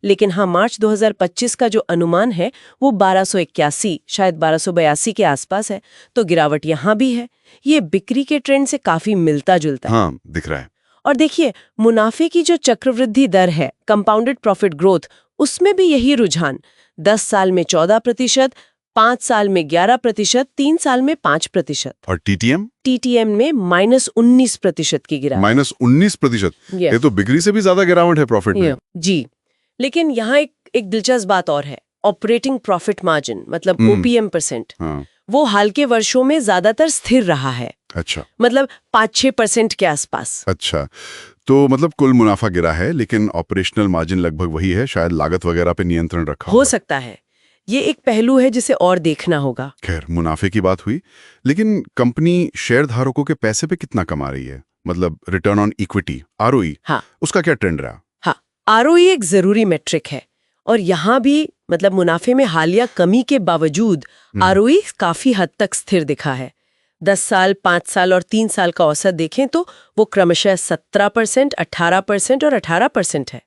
लेकिन हाँ, मार्च 2025 का जो अनुमान है वो 1281, शायद 1282 के आसपास है। तो गिरावट यहाँ भी है। ये बिक्री के ट्रेंड से काफी मिलता जुलता है। हाँ, दिख रहा है। और देखिए, मुनाफे की जो चक्रवृद्धि दर है, कंपाउंडेड प्रॉफिट ग्रोथ, उसमें भी यही रुझान। 10 साल में 14%, 5 साल में 11%, 3 साल में 5%। और TTM में -19% की गिरावट। -19%? ये तो बिक्री से भी ज्यादा गिरावट है प्रॉफिट में। जी, लेकिन यहाँ एक दिलचस्प बात और है। ऑपरेटिंग प्रॉफिट मार्जिन, मतलब OPM %, वो हाल के वर्षों में ज्यादातर स्थिर रहा है। अच्छा, मतलब 5-6% के आसपास। अच्छा, तो मतलब कुल मुनाफा गिरा है, लेकिन ऑपरेशनल मार्जिन लगभग वही है। शायद लागत वगैरह पे नियंत्रण रखा हो सकता है। ये एक पहलू है जिसे और देखना होगा। खैर, मुनाफे की बात हुई, लेकिन कंपनी शेयर धारकों के पैसे पे कितना कमा रही है? मतलब रिटर्न ऑन इक्विटी, ROE, हाँ, उसका क्या ट्रेंड रहा? हाँ, ROE एक जरूरी मेट्रिक है, और यहाँ भी मतलब मुनाफे में हालिया कमी के बावजूद ROE काफी हद तक स्थिर दिखा है। 10 साल, 5 साल और 3 साल का औसत देखें तो वो क्रमशः 17%, 18% और 18% है।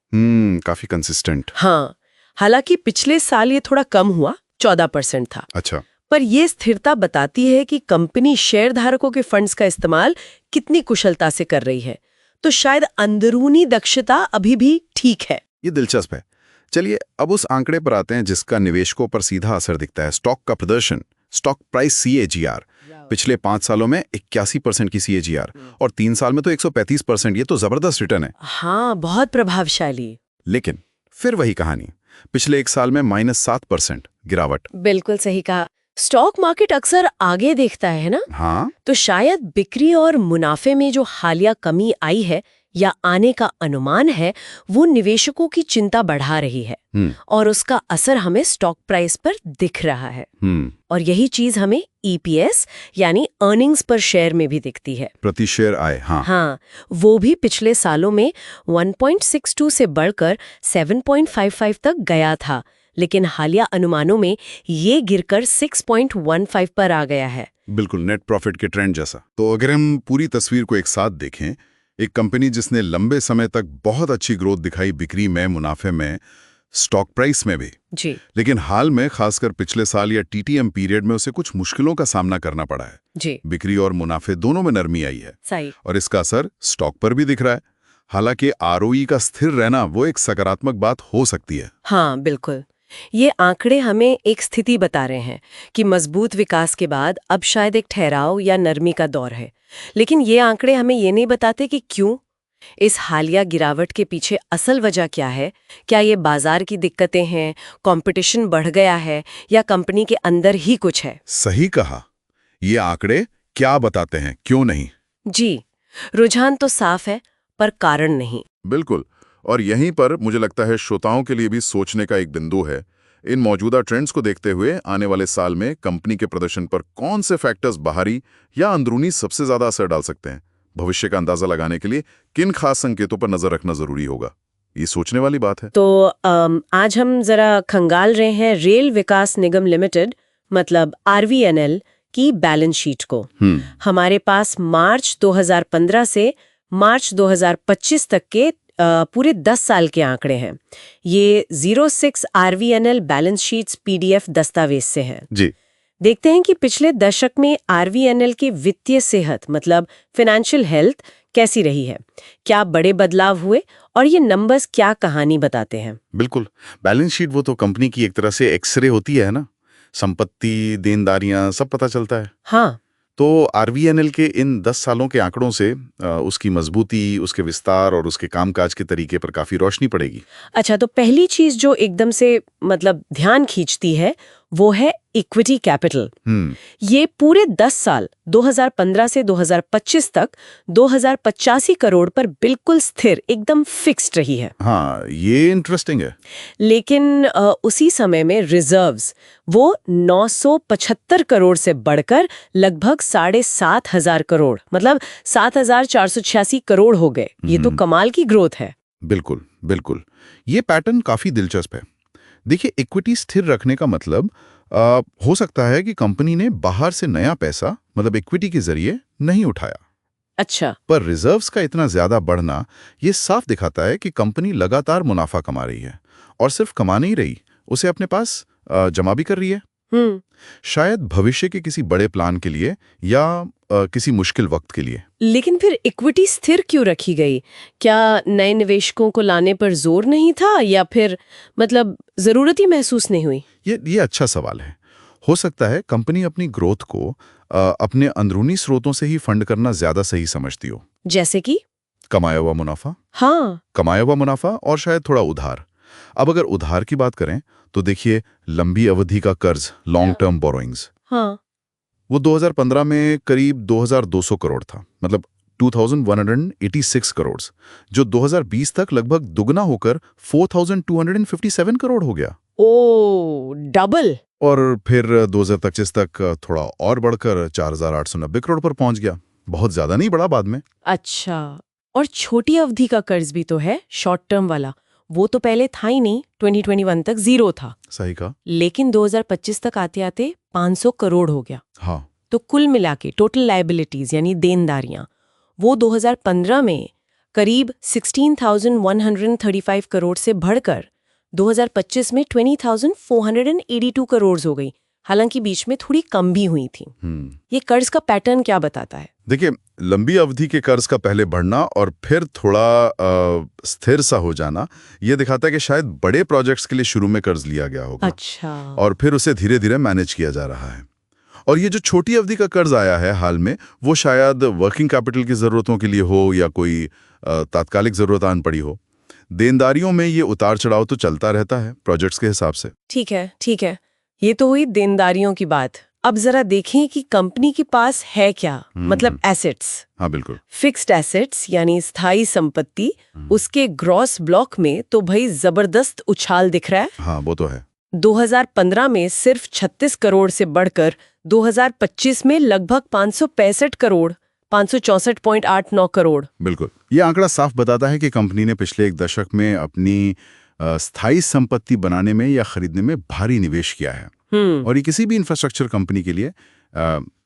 काफी कंसिस्टेंट। हाँ, हालांकि पिछले साल ये थोड़ा कम हुआ, 14% था। अच्छा, पर ये स्थिरता बताती है कि कंपनी शेयर धारकों के फंड्स का इस्तेमाल कितनी कुशलता से कर रही है। तो शायद अंदरूनी दक्षता अभी भी ठीक है। ये दिलचस्प है। चलिए अब उस आंकड़े पर आते हैं जिसका निवेशकों पर सीधा असर दिखता है, स्टॉक का प्रदर्शन, स्टॉक प्राइस CAGR। पिछले 5 सालों में 81% की CAGR और 3 साल में तो 135%। ये तो जबरदस्त रिटर्न है। हाँ, बहुत प्रभावशाली। लेकिन फिर वही कहानी, पिछले 1 साल में -7% गिरावट। बिल्कुल सही कहा। स्टॉक मार्केट अक्सर आगे देखता है ना? हाँ, तो शायद बिक्री और मुनाफे में जो हालिया कमी आई है या आने का अनुमान है, वो निवेशकों की चिंता बढ़ा रही है, और उसका असर हमें स्टॉक प्राइस पर दिख रहा है। और यही चीज हमें EPS यानी अर्निंग्स पर शेयर में भी दिखती है। प्रति शेयर आय। हाँ, वो भी पिछले सालों में 1.62 से बढ़कर 7.55 तक गया था, लेकिन हालिया अनुमानों में ये गिरकर 6.15 पर आ गया है। बिल्कुल नेट प्रॉफिट के ट्रेंड जैसा। तो अगर हम पूरी तस्वीर को एक साथ देखें, एक कंपनी जिसने लंबे समय तक बहुत अच्छी ग्रोथ दिखाई बिक्री में, मुनाफे में, स्टॉक प्राइस में भी। जी लेकिन हाल में खासकर पिछले साल या टीटीएम पीरियड में उसे कुछ मुश्किलों का सामना करना पड़ा है। जी बिक्री और मुनाफे दोनों में नरमी आई है सही। और इसका असर स्टॉक पर भी दिख रहा है। हालांकि आरओई का स्थिर रहना वो एक सकारात्मक बात हो सकती है। हाँ बिल्कुल। ये आंकड़े हमें एक स्थिति बता रहे हैं कि मजबूत विकास के बाद अब शायद एक ठहराव या नरमी का दौर है। लेकिन ये आंकड़े हमें ये नहीं बताते कि क्यों। इस हालिया गिरावट के पीछे असल वजह क्या है? क्या ये बाजार की दिक्कतें हैं, कंपटीशन बढ़ गया है, या कंपनी के अंदर ही कुछ है? सही कहा। ये आंकड़े क्या बताते हैं, क्यों नहीं? जी, रुझान तो साफ है, पर कारण नहीं। बिल्कुल। और यहीं पर मुझे लगता है श्रोताओं के लिए भी सोचने का एक बिंदु है। इन मौजूदा ट्रेंड्स को देखते हुए आने वाले साल में कंपनी के प्रदर्शन पर कौन से फैक्टर्स बाहरी या अंदरूनी सबसे ज्यादा असर डाल सकते हैं? भविष्य का अंदाजा लगाने के लिए किन खास संकेतों पर नजर रखना जरूरी होगा? ये सोचने वाली बात है। तो आज हम जरा खंगाल रहे हैं रेल विकास निगम लिमिटेड मतलब RVNL की बैलेंस शीट को। हमारे पास मार्च 2015 से मार्च 2025 तक के पूरे 10 साल के आंकड़े हैं। ये 06 RVNL बैलेंस शीट्स PDF दस्तावेज से हैं। जी देखते हैं कि पिछले दशक में RVNL की वित्तीय सेहत मतलब फाइनेंशियल हेल्थ कैसी रही है, क्या बड़े बदलाव हुए और ये नंबर्स क्या कहानी बताते हैं। बिल्कुल। बैलेंस शीट वो तो कंपनी की एक तरह से एक्सरे होती है ना, संपत्ति, देनदारियां सब पता चलता है। हाँ, तो RVNL के इन 10 सालों के आंकड़ों से उसकी मजबूती, उसके विस्तार और उसके कामकाज के तरीके पर काफी रोशनी पड़ेगी। अच्छा, तो पहली चीज जो एकदम से मतलब ध्यान खींचती है वो है इक्विटी कैपिटल। ये पूरे 10 साल 2015 से 2025 तक 2085 करोड़ पर बिल्कुल स्थिर, एकदम फिक्स्ड रही है। हाँ, ये इंटरेस्टिंग है। लेकिन उसी समय में रिजर्व्स वो 975 करोड़ से बढ़कर लगभग 7,500 करोड़ मतलब 7,486 करोड़ हो गए। ये तो कमाल की ग्रोथ है। बिल्कुल बिल्कुल। ये पैटर्न काफी दिलचस्प है। देखिए, इक्विटी स्थिर रखने का मतलब हो सकता है कि कंपनी ने बाहर से नया पैसा मतलब इक्विटी के जरिए नहीं उठाया। अच्छा, पर रिजर्व्स का इतना ज्यादा बढ़ना ये साफ दिखाता है कि कंपनी लगातार मुनाफा कमा रही है और सिर्फ कमा नहीं रही, उसे अपने पास जमा भी कर रही है। शायद भविष्य के किसी बड़े प्लान के लिए या किसी मुश्किल वक्त के लिए। लेकिन फिर इक्विटी स्थिर क्यों रखी गई? क्या नए निवेशकों को लाने पर जोर नहीं था या फिर मतलब जरूरत ही महसूस नहीं हुई? ये अच्छा सवाल है। हो सकता है कंपनी अपनी ग्रोथ को अपने अंदरूनी स्रोतों से ही फंड करना ज्यादा सही समझती हो। जैसे कि कमाया हुआ मुनाफा। हाँ, कमाया हुआ मुनाफा और शायद थोड़ा उधार। अब अगर उधार की बात करें तो देखिए, लंबी अवधि का कर्ज, लॉन्ग टर्म बोरोइंग्स, हाँ, वो 2015 में करीब 2200 करोड़ था, मतलब 2186 करोड़, जो 2020 तक लगभग दुगना होकर 4257 करोड़ हो गया। Oh double. और फिर 2025 तक थोड़ा और बढ़कर 4890 करोड़ पर पहुंच गया। बहुत ज्यादा नहीं बढ़ा बाद में। अच्छा, और छोटी अवधि का कर्ज भी तो है, शॉर्ट टर्म वाला, वो तो पहले था ही नहीं, 2021 तक जीरो था। सही कहा। लेकिन 2025 तक आते आते 500 करोड़ हो गया। हाँ, तो कुल मिला के टोटल लायबिलिटीज यानी देनदारियां वो 2015 में करीब 16,135 करोड़ से बढ़कर 2025 में 20,482 करोड़ हो गई। हालांकि बीच में थोड़ी कम भी हुई थी। ये कर्ज का पैटर्न क्या बताता है? देखिए, लंबी अवधि के कर्ज का पहले बढ़ना और फिर थोड़ा स्थिर सा हो जाना ये दिखाता है कि शायद बड़े प्रोजेक्ट्स के लिए शुरू में कर्ज लिया गया होगा। अच्छा। और फिर उसे धीरे धीरे मैनेज किया जा रहा है। और ये जो छोटी अवधि का कर्ज आया है हाल में, वो शायद वर्किंग कैपिटल की जरूरतों के लिए हो या कोई तात्कालिक जरूरत आन पड़ी हो। देनदारियों में ये उतार चढ़ाव तो चलता रहता है प्रोजेक्ट्स के हिसाब से। ठीक है, ठीक है, ये तो हुई देनदारियों की बात। अब जरा देखें कि कंपनी के पास है क्या, मतलब एसेट्स। हाँ बिल्कुल। फिक्स्ड एसेट्स यानी स्थायी संपत्ति, उसके ग्रॉस ब्लॉक में तो भाई जबरदस्त उछाल दिख रहा है। हाँ, वो तो है। 2015 में सिर्फ 36 करोड़ से बढ़कर 2025 में लगभग 565 करोड़, 564.89 करोड़। बिल्कुल। ये आंकड़ा साफ बताता है कि कंपनी ने पिछले एक दशक में अपनी स्थायी संपत्ति बनाने में या खरीदने में भारी निवेश किया है। और ये किसी भी इंफ्रास्ट्रक्चर कंपनी के लिए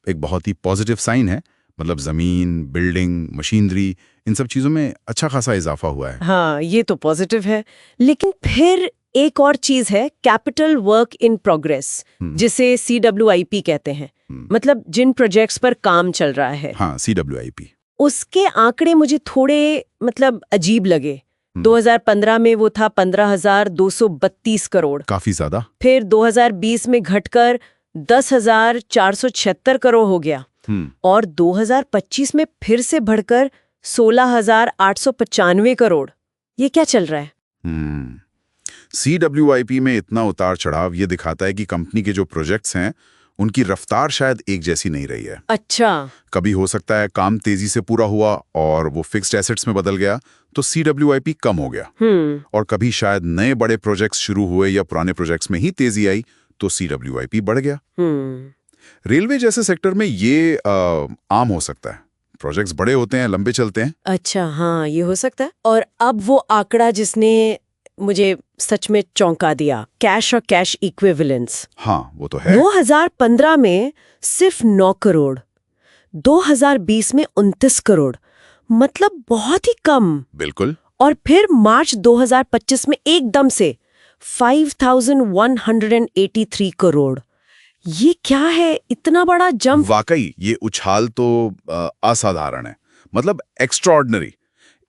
एक बहुत ही पॉजिटिव साइन है। मतलब जमीन, बिल्डिंग, मशीनरी, इन सब चीजों में अच्छा खासा इजाफा हुआ है। हाँ, ये तो पॉजिटिव है। लेकिन फिर एक और चीज है, कैपिटल वर्क इन प्रोग्रेस, जिसे CWIP कहते हैं। मतलब जिन प्रोजेक्ट्स पर काम चल रहा है। हाँ, CWIP। उसके आंकड़े मुझे थोड़े मतलब अजीब लगे। 2015 में वो था 15,232 करोड़। काफी ज्यादा। फिर 2020 में घटकर 10,476 करोड़ हो गया। और 2025 में फिर से बढ़कर 16,895 करोड़। ये क्या चल रहा है? CWIP में इतना उतार चढ़ाव ये दिखाता है कि कंपनी के जो प्रोजेक्ट्स हैं उनकी रफ्तार शायद एक जैसी नहीं रही है। अच्छा। कभी हो सकता है काम तेजी से पूरा हुआ और वो फिक्स्ड एसेट्स में बदल गया तो CWIP कम हो गया। और कभी शायद नए बड़े प्रोजेक्ट्स शुरू हुए या पुराने प्रोजेक्ट्स में ही तेजी आई तो CWIP बढ़ गया। रेलवे जैसे सेक्टर में ये आम हो सकता है। प्रोजेक्ट्स बड़े होते हैं, लंबे चलते हैं। अच्छा, हाँ, ये हो सकता है। और अब वो आंकड़ा जिसने मुझे सच में चौंका दिया, कैश और कैश इक्विवेलेंस। हाँ, वो तो है। 2015 में सिर्फ 9 करोड़, 2020 में 29 करोड़, मतलब बहुत ही कम। बिल्कुल। और फिर मार्च 2025 में एकदम से 5,183 करोड़। ये क्या है, इतना बड़ा जंप? वाकई ये उछाल तो असाधारण है, मतलब एक्स्ट्राऑर्डिनरी।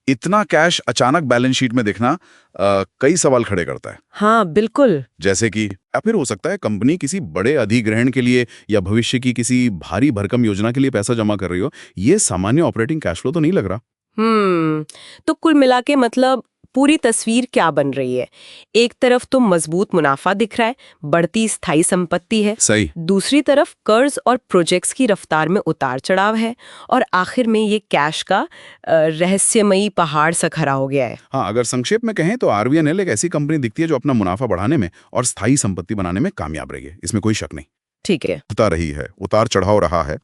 इतना कैश अचानक बैलेंस शीट में दिखना कई सवाल खड़े करता है। हाँ, बिल्कुल। जैसे कि या फिर हो सकता है कंपनी किसी बड़े अधिग्रहण के लिए या भविष्य की किसी भारी भरकम योजना के लिए पैसा जमा कर रही हो। ये सामान्य ऑपरेटिंग कैश फ्लो तो नहीं लग रहा। तो कुल मिला के मतलब पूरी तस्वीर क्या बन रही है? एक तरफ तो मजबूत मुनाफा दिख रहा है, बढ़ती स्थायी संपत्ति है। सही। दूसरी तरफ कर्ज और प्रोजेक्ट्स की रफ्तार में उतार चढ़ाव है, और आखिर में ये कैश का रहस्यमयी पहाड़ सा खड़ा हो गया है। हाँ, अगर संक्षेप में कहें तो RVNL एक ऐसी कंपनी दिखती है जो अपना मुनाफा बढ़ाने में और स्थायी संपत्ति बनाने में कामयाब रही है। इसमें कोई शक नहीं। ठीक है। उतार चढ़ाव रहा है।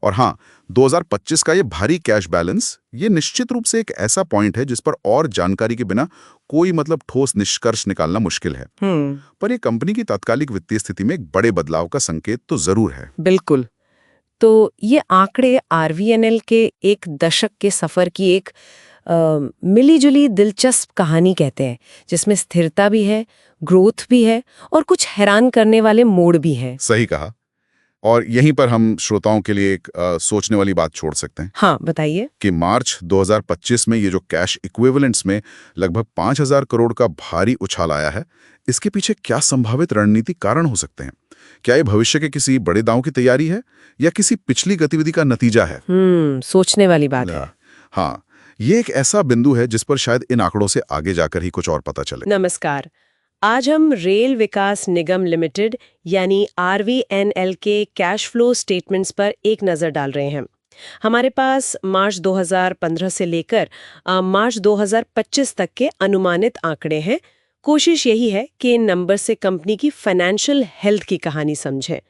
और हाँ, 2025 का ये भारी कैश बैलेंस ये निश्चित रूप से एक ऐसा पॉइंट है जिस पर और जानकारी के बिना कोई मतलब ठोस निष्कर्ष निकालना मुश्किल है। पर ये कंपनी की तात्कालिक वित्तीय स्थिति में एक बड़े बदलाव का संकेत तो जरूर है। बिल्कुल। तो ये आंकड़े RVNL के एक दशक के सफर की एक मिलीजुली दिलचस्प कहानी कहते हैं, जिसमें स्थिरता भी है, ग्रोथ भी है और कुछ हैरान करने वाले मोड़ भी हैं। सही कहा। और यहीं पर हम श्रोताओं के लिए एक सोचने वाली बात छोड़ सकते हैं। हाँ, बताइए। कि मार्च 2025 में ये जो कैश इक्विवेलेंट्स में लगभग 5,000 करोड़ का भारी उछाल आया है, इसके पीछे क्या संभावित रणनीतिक कारण हो सकते हैं? क्या ये भविष्य के किसी बड़े दांव की तैयारी है या किसी पिछली गतिविधि का नतीजा है? सोचने वाली बात है। हाँ, ये एक ऐसा बिंदु है जिस पर शायद इन आंकड़ों से आगे जाकर ही कुछ और पता चले। नमस्कार। आज हम रेल विकास निगम लिमिटेड यानी RVNL के कैश फ्लो स्टेटमेंट्स पर एक नज़र डाल रहे हैं। हमारे पास मार्च 2015 से लेकर मार्च 2025 तक के अनुमानित आंकड़े हैं। कोशिश यही है कि इन नंबर से कंपनी की फाइनेंशियल हेल्थ की कहानी समझें।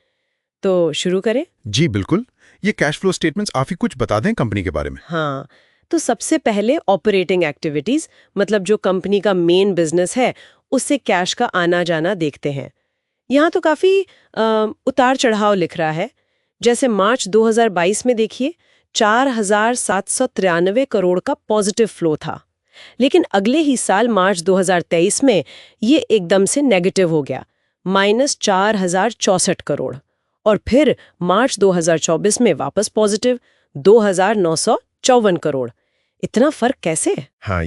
तो शुरू करें? जी बिल्कुल। ये कैश फ्लो स्टेटमेंट्स आप ही कुछ बता दें कंपनी के बारे में। हाँ, तो सबसे पहले ऑपरेटिंग एक्टिविटीज, मतलब जो कंपनी का मेन बिजनेस है उससे कैश का आना जाना देखते हैं। यहाँ तो काफ़ी उतार चढ़ाव लिख रहा है। जैसे मार्च 2022 में देखिए 4,793 करोड़ का पॉजिटिव फ्लो था, लेकिन अगले ही साल मार्च 2023 में ये एकदम से नेगेटिव हो गया, -4,064 करोड़। और फिर मार्च 2024 में वापस पॉजिटिव 2,954 करोड़। इतना फर्क कैसे? हाँ,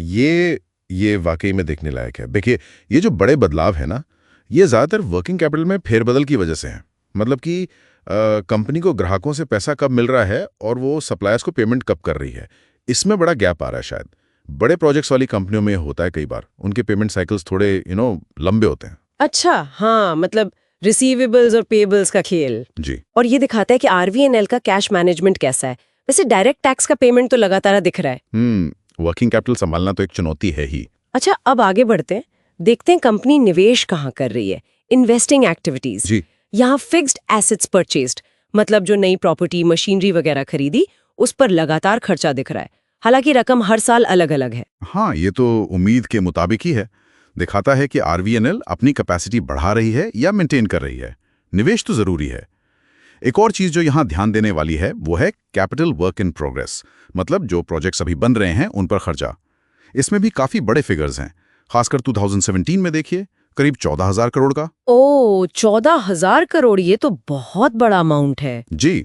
ये वाकई में देखने लायक है। देखिए, ये जो बड़े बदलाव है ना, ये ज़्यादातर वर्किंग कैपिटल में फेरबदल की वजह से है। मतलब कि कंपनी को ग्राहकों से पैसा कब मिल रहा है और वो सप्लायर्स को पेमेंट कब कर रही है, इसमें बड़ा गैप आ रहा है। शायद बड़े प्रोजेक्ट्स वाली कंपनियों में होता है, कई बार उनके पेमेंट साइकिल्स थोड़े लंबे होते हैं। अच्छा, हाँ, मतलब रिसीवेबल्स और पेबल्स का खेल। जी। और ये दिखाता है कि RVNL का कैश मैनेजमेंट कैसा है। वैसे डायरेक्ट टैक्स का पेमेंट तो लगातार दिख रहा है। वर्किंग कैपिटल संभालना तो एक चुनौती है ही। अच्छा, अब आगे बढ़ते हैं, देखते हैं कंपनी निवेश कहाँ कर रही है। Investing activities. जी। यहाँ फिक्स्ड एसेट्स परचेज्ड, मतलब जो नई प्रॉपर्टी, मशीनरी वगैरह खरीदी, उस पर लगातार खर्चा दिख रहा है। हालांकि रकम हर साल अलग अलग है। हाँ, ये तो उम्मीद के मुताबिक ही है। दिखाता है कि RVNL अपनी कैपेसिटी बढ़ा रही है या मेंटेन कर रही है। निवेश तो जरूरी है। एक और चीज जो यहाँ ध्यान देने वाली है वो है कैपिटल वर्क इन प्रोग्रेस, मतलब जो प्रोजेक्ट्स अभी बन रहे हैं उन पर खर्चा। इसमें भी काफी बड़े फिगर्स हैं, खासकर 2017 में देखिए करीब 14,000 करोड़ का। ओ, 14,000 करोड़, ये तो बहुत बड़ा अमाउंट है। जी,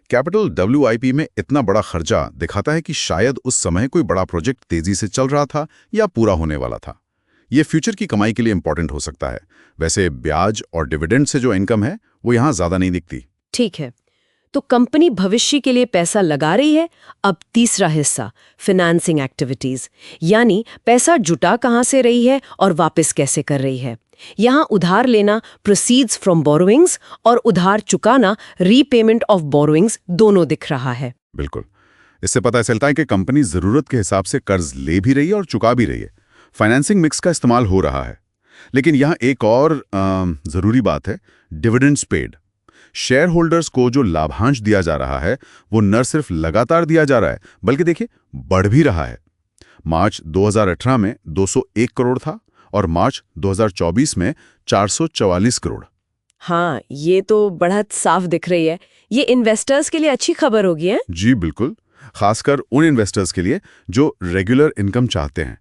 कैपिटल WIP में इतना बड़ा खर्चा दिखाता है कि शायद उस समय कोई बड़ा प्रोजेक्ट तेजी से चल रहा था या पूरा होने वाला था। ये फ्यूचर की कमाई के लिए इंपॉर्टेंट हो सकता है। वैसे ब्याज और डिविडेंड से जो इनकम है वो यहाँ ज्यादा नहीं दिखती। ठीक है, तो कंपनी भविष्य के लिए पैसा लगा रही है। अब तीसरा हिस्सा, फाइनेंसिंग एक्टिविटीज, यानी पैसा जुटा कहाँ से रही है और वापस कैसे कर रही है। यहाँ उधार लेना, प्रोसीड्स फ्रॉम बोरोइंग्स, और उधार चुकाना, रीपेमेंट ऑफ बोरोइंग्स, दोनों दिख रहा है। बिल्कुल, इससे पता चलता है कि कंपनी जरूरत के हिसाब से कर्ज ले भी रही है और चुका भी रही है। फाइनेंसिंग मिक्स का इस्तेमाल हो रहा है। लेकिन यहाँ एक और जरूरी बात है, डिविडेंड्स पेड। शेयर होल्डर्स को जो लाभांश दिया जा रहा है वो न सिर्फ लगातार दिया जा रहा है बल्कि देखिए बढ़ भी रहा है। मार्च 2018 में 201 करोड़ था और मार्च 2024 में 444 करोड़। हाँ, ये तो बढ़त साफ दिख रही है। ये इन्वेस्टर्स के लिए अच्छी खबर होगी है? जी बिल्कुल, खासकर उन इन्वेस्टर्स के लिए जो रेगुलर इनकम चाहते हैं।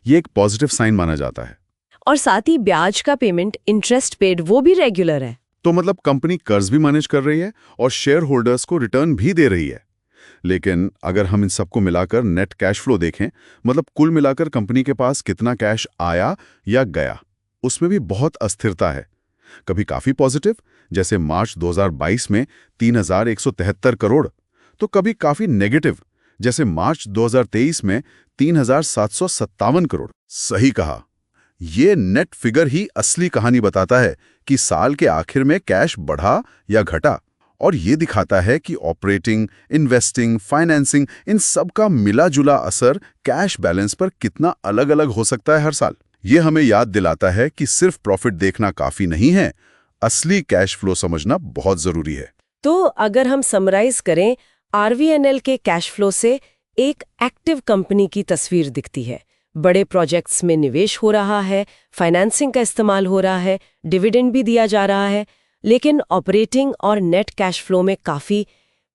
ये एक पॉजिटिव साइन माना जाता है। और साथ ही ब्याज का पेमेंट, इंटरेस्ट पेड, वो भी रेगुलर है। तो मतलब कंपनी कर्ज भी मैनेज कर रही है और शेयर होल्डर्स को रिटर्न भी दे रही है। लेकिन अगर हम इन सबको मिलाकर नेट कैश फ्लो देखें, मतलब कुल मिलाकर कंपनी के पास कितना कैश आया या गया, उसमें भी बहुत अस्थिरता है। कभी काफी पॉजिटिव, जैसे मार्च 2022 में 3,173 करोड़, तो कभी काफी नेगेटिव, जैसे मार्च 2023 में 3,757 करोड़। सही कहा, ये नेट फिगर ही असली कहानी बताता है कि साल के आखिर में कैश बढ़ा या घटा, और ये दिखाता है कि ऑपरेटिंग, इन्वेस्टिंग, फाइनेंसिंग, इन सब का मिला जुला असर कैश बैलेंस पर कितना अलग अलग हो सकता है हर साल। ये हमें याद दिलाता है कि सिर्फ प्रॉफिट देखना काफी नहीं है, असली कैश फ्लो समझना बहुत जरूरी है। तो अगर हम समराइज करें, RVNL के कैश फ्लो से एक एक्टिव कंपनी की तस्वीर दिखती है। बड़े प्रोजेक्ट्स में निवेश हो रहा है, फाइनेंसिंग का इस्तेमाल हो रहा है, डिविडेंड भी दिया जा रहा है, लेकिन ऑपरेटिंग और नेट कैश फ्लो में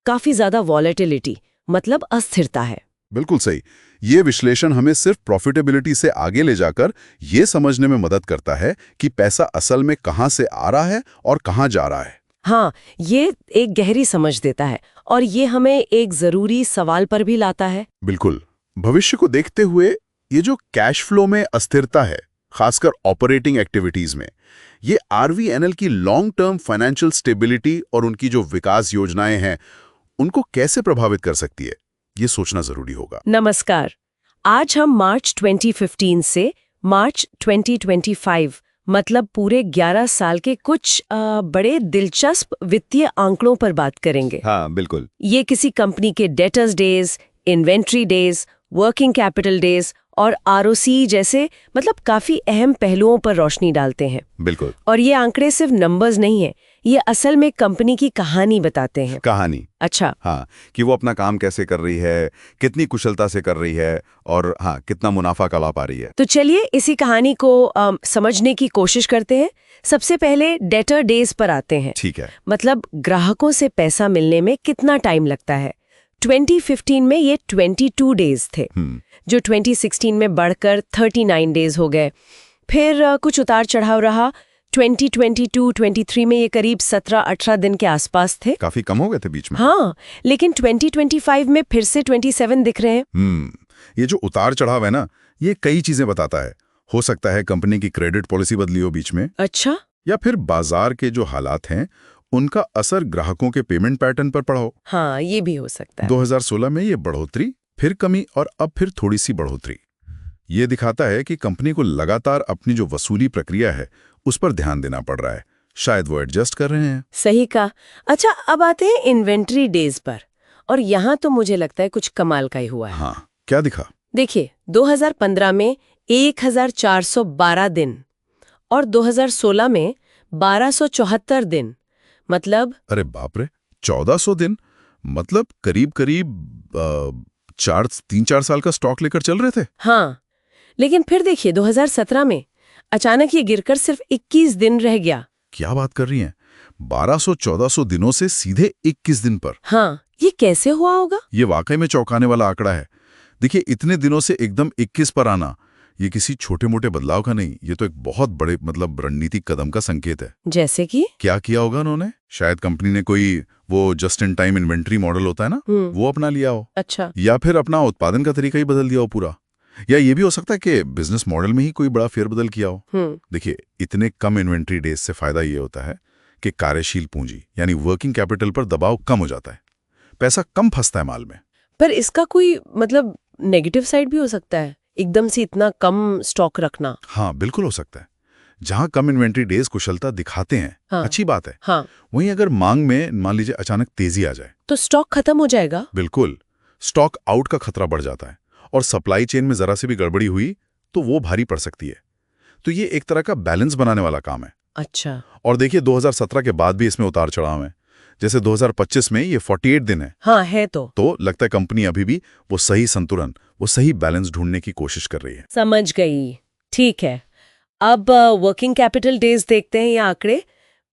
काफी ज्यादा वॉलेटिलिटी, मतलब अस्थिरता है। बिल्कुल सही। ये विश्लेषण हमें सिर्फ प्रॉफिटेबिलिटी से आगे ले जाकर ये समझने में मदद करता है कि पैसा असल में कहाँ से आ रहा है और कहाँ जा रहा है। हाँ, ये एक गहरी समझ देता है और ये हमें एक जरूरी सवाल पर भी लाता है। बिल्कुल, भविष्य को देखते हुए ये जो कैश फ्लो में अस्थिरता है, खासकर ऑपरेटिंग एक्टिविटीज में, ये RVNL की लॉन्ग टर्म फाइनेंशियल स्टेबिलिटी और उनकी जो विकास योजनाएं हैं उनको कैसे प्रभावित कर सकती है, ये सोचना जरूरी होगा। नमस्कार, आज हम मार्च 2015 से मार्च 2025, मतलब पूरे 11 साल के कुछ बड़े दिलचस्प वित्तीय आंकड़ों पर बात करेंगे। हाँ बिल्कुल। ये किसी कंपनी के debtors days, inventory days, working capital days और ROC जैसे मतलब काफी अहम पहलुओं पर रोशनी डालते हैं। बिल्कुल। और ये आंकड़े सिर्फ नंबर्स नहीं है, ये असल में कंपनी की कहानी बताते हैं। कहानी? अच्छा। हाँ, कि वो अपना काम कैसे कर रही है, कितनी कुशलता से कर रही है और हाँ, कितना मुनाफा कमा पा रही है। तो चलिए इसी कहानी को समझने की कोशिश करते हैं। सबसे पहले डेटर डेज पर आते हैं। ठीक है। मतलब ग्राहकों से पैसा मिलने में कितना टाइम लगता है। 2015 में ये 22 डेज थे, जो 2016 में बढ़कर 39 डेज हो गए। फिर कुछ उतार चढ़ाव रहा। 2022-23 में ये करीब 17-18 दिन के आसपास थे। काफी कम हो गए थे बीच में। हाँ, लेकिन 2025 में फिर से 27 दिख रहे हैं। ये जो उतार चढ़ाव है ना, ये कई चीजें बताता है। हो सकता है कंपनी की क्रेडिट पॉलिसी बदली हो बीच में। अच्छा। या फिर बाजार के जो हालात हैं उनका असर ग्राहकों के पेमेंट पैटर्न पर पड़ा हो। हाँ, ये भी हो सकता है। 2016 में ये बढ़ोतरी, फिर कमी और अब फिर थोड़ी सी बढ़ोतरी। ये दिखाता है कि कंपनी को लगातार अपनी जो वसूली प्रक्रिया है उस पर ध्यान देना पड़ रहा है। शायद वो एडजस्ट कर रहे हैं। सही कहा। अच्छा, अब आते हैं इन्वेंट्री डेज पर, और यहाँ तो मुझे लगता है कुछ कमाल का ही हुआ है। हाँ, क्या दिखा? देखिए, 2015 में 1412 दिन और 2016 में 1274 दिन, मतलब अरे बाप रे, 1400 दिन, मतलब करीब 3-4 साल का स्टॉक लेकर चल रहे थे। हाँ, लेकिन फिर देखिए 2017 में अचानक ये गिरकर सिर्फ 21 दिन रह गया। क्या बात कर रही हैं? 1200-1400 दिनों से सीधे 21 दिन पर। हाँ, ये कैसे हुआ होगा? ये वाकई में चौंकाने वाला आंकड़ा है। देखिए, इतने दिनों से एकदम 21 पर आना, ये किसी छोटे मोटे बदलाव का नहीं, ये तो एक बहुत बड़े रणनीतिक कदम का संकेत है। जैसे कि क्या किया होगा उन्होंने? शायद कंपनी ने कोई वो just in time inventory model होता है ना, वो अपना लिया हो। अच्छा। या फिर अपना उत्पादन का तरीका ही बदल दिया हो पूरा। या ये भी हो सकता है कि बिजनेस मॉडल में ही कोई बड़ा फेरबदल किया हो। देखिए, इतने कम इन्वेंट्री डेज से फायदा ये होता है कि कार्यशील पूंजी यानी वर्किंग कैपिटल पर दबाव कम हो जाता है, पैसा कम फंसता है माल में। पर इसका कोई मतलब नेगेटिव साइड भी हो सकता है, एकदम से इतना कम स्टॉक रखना? हाँ, बिल्कुल हो सकता है। जहां कम इन्वेंट्री डेज कुशलता दिखाते हैं, हाँ, अच्छी बात है। हाँ, वहीं अगर मांग में मान लीजिए अचानक तेजी आ जाए तो स्टॉक खत्म हो जाएगा। बिल्कुल, स्टॉक आउट का खतरा बढ़ जाता है और सप्लाई चेन में जरा सी भी गड़बड़ी हुई तो वो भारी पड़ सकती है। तो ये एक तरह का बैलेंस बनाने वाला काम है। अच्छा। और देखिए, 2017 के बाद भी इसमें उतार चढ़ाव है। जैसे 2025 में ये 48 दिन है। हाँ, है तो लगता है कंपनी अभी भी वो सही संतुलन, वो सही बैलेंस ढूंढने की कोशिश कर रही है। समझ गई। ठीक है, अब वर्किंग कैपिटल डेज देखते हैं ये आंकड़े।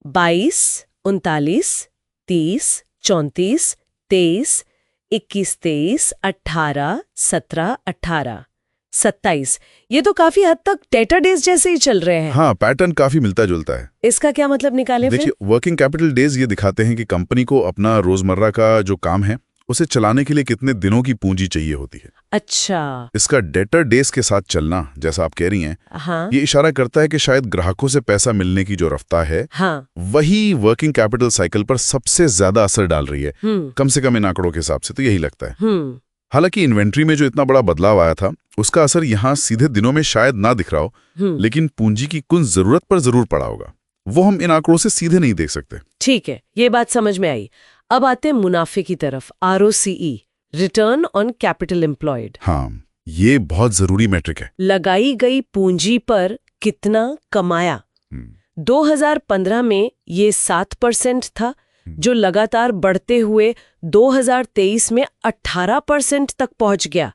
22, 39, 30, 34, 23, 21, 23, 18, 17, 18, 27। ये तो काफी हद तक डेटर डेज जैसे ही चल रहे हैं। हाँ, पैटर्न काफी मिलता जुलता है। इसका क्या मतलब निकाले फिर? देखिए, वर्किंग कैपिटल डेज ये दिखाते हैं कि कंपनी को अपना रोजमर्रा का जो काम है उसे चलाने के लिए कितने दिनों की पूंजी चाहिए होती है। अच्छा। इसका डेटर डेज के साथ चलना, जैसा आप कह रही हैं, हाँ, ये इशारा करता है कि शायद ग्राहकों से पैसा मिलने की जो रफ्तार है, हाँ, वही वर्किंग कैपिटल साइकिल पर सबसे ज्यादा असर डाल रही है। कम से कम इन आंकड़ों के हिसाब से तो यही लगता है। हालांकि इन्वेंट्री में जो इतना बड़ा बदलाव आया था उसका असर यहाँ सीधे दिनों में शायद ना दिख रहा हो, लेकिन पूंजी की कुल जरूरत पर जरूर पड़ा होगा। वो हम इन आंकड़ों से सीधे नहीं देख सकते। ठीक है, ये बात समझ में आई। अब आते हैं मुनाफे की तरफ, ROCE, return on capital employed. हाँ, ये बहुत जरूरी मैट्रिक है। लगाई गई पूंजी पर कितना कमाया। 2015 में ये 7% था, जो लगातार बढ़ते हुए 2023 में 18% तक पहुंच गया।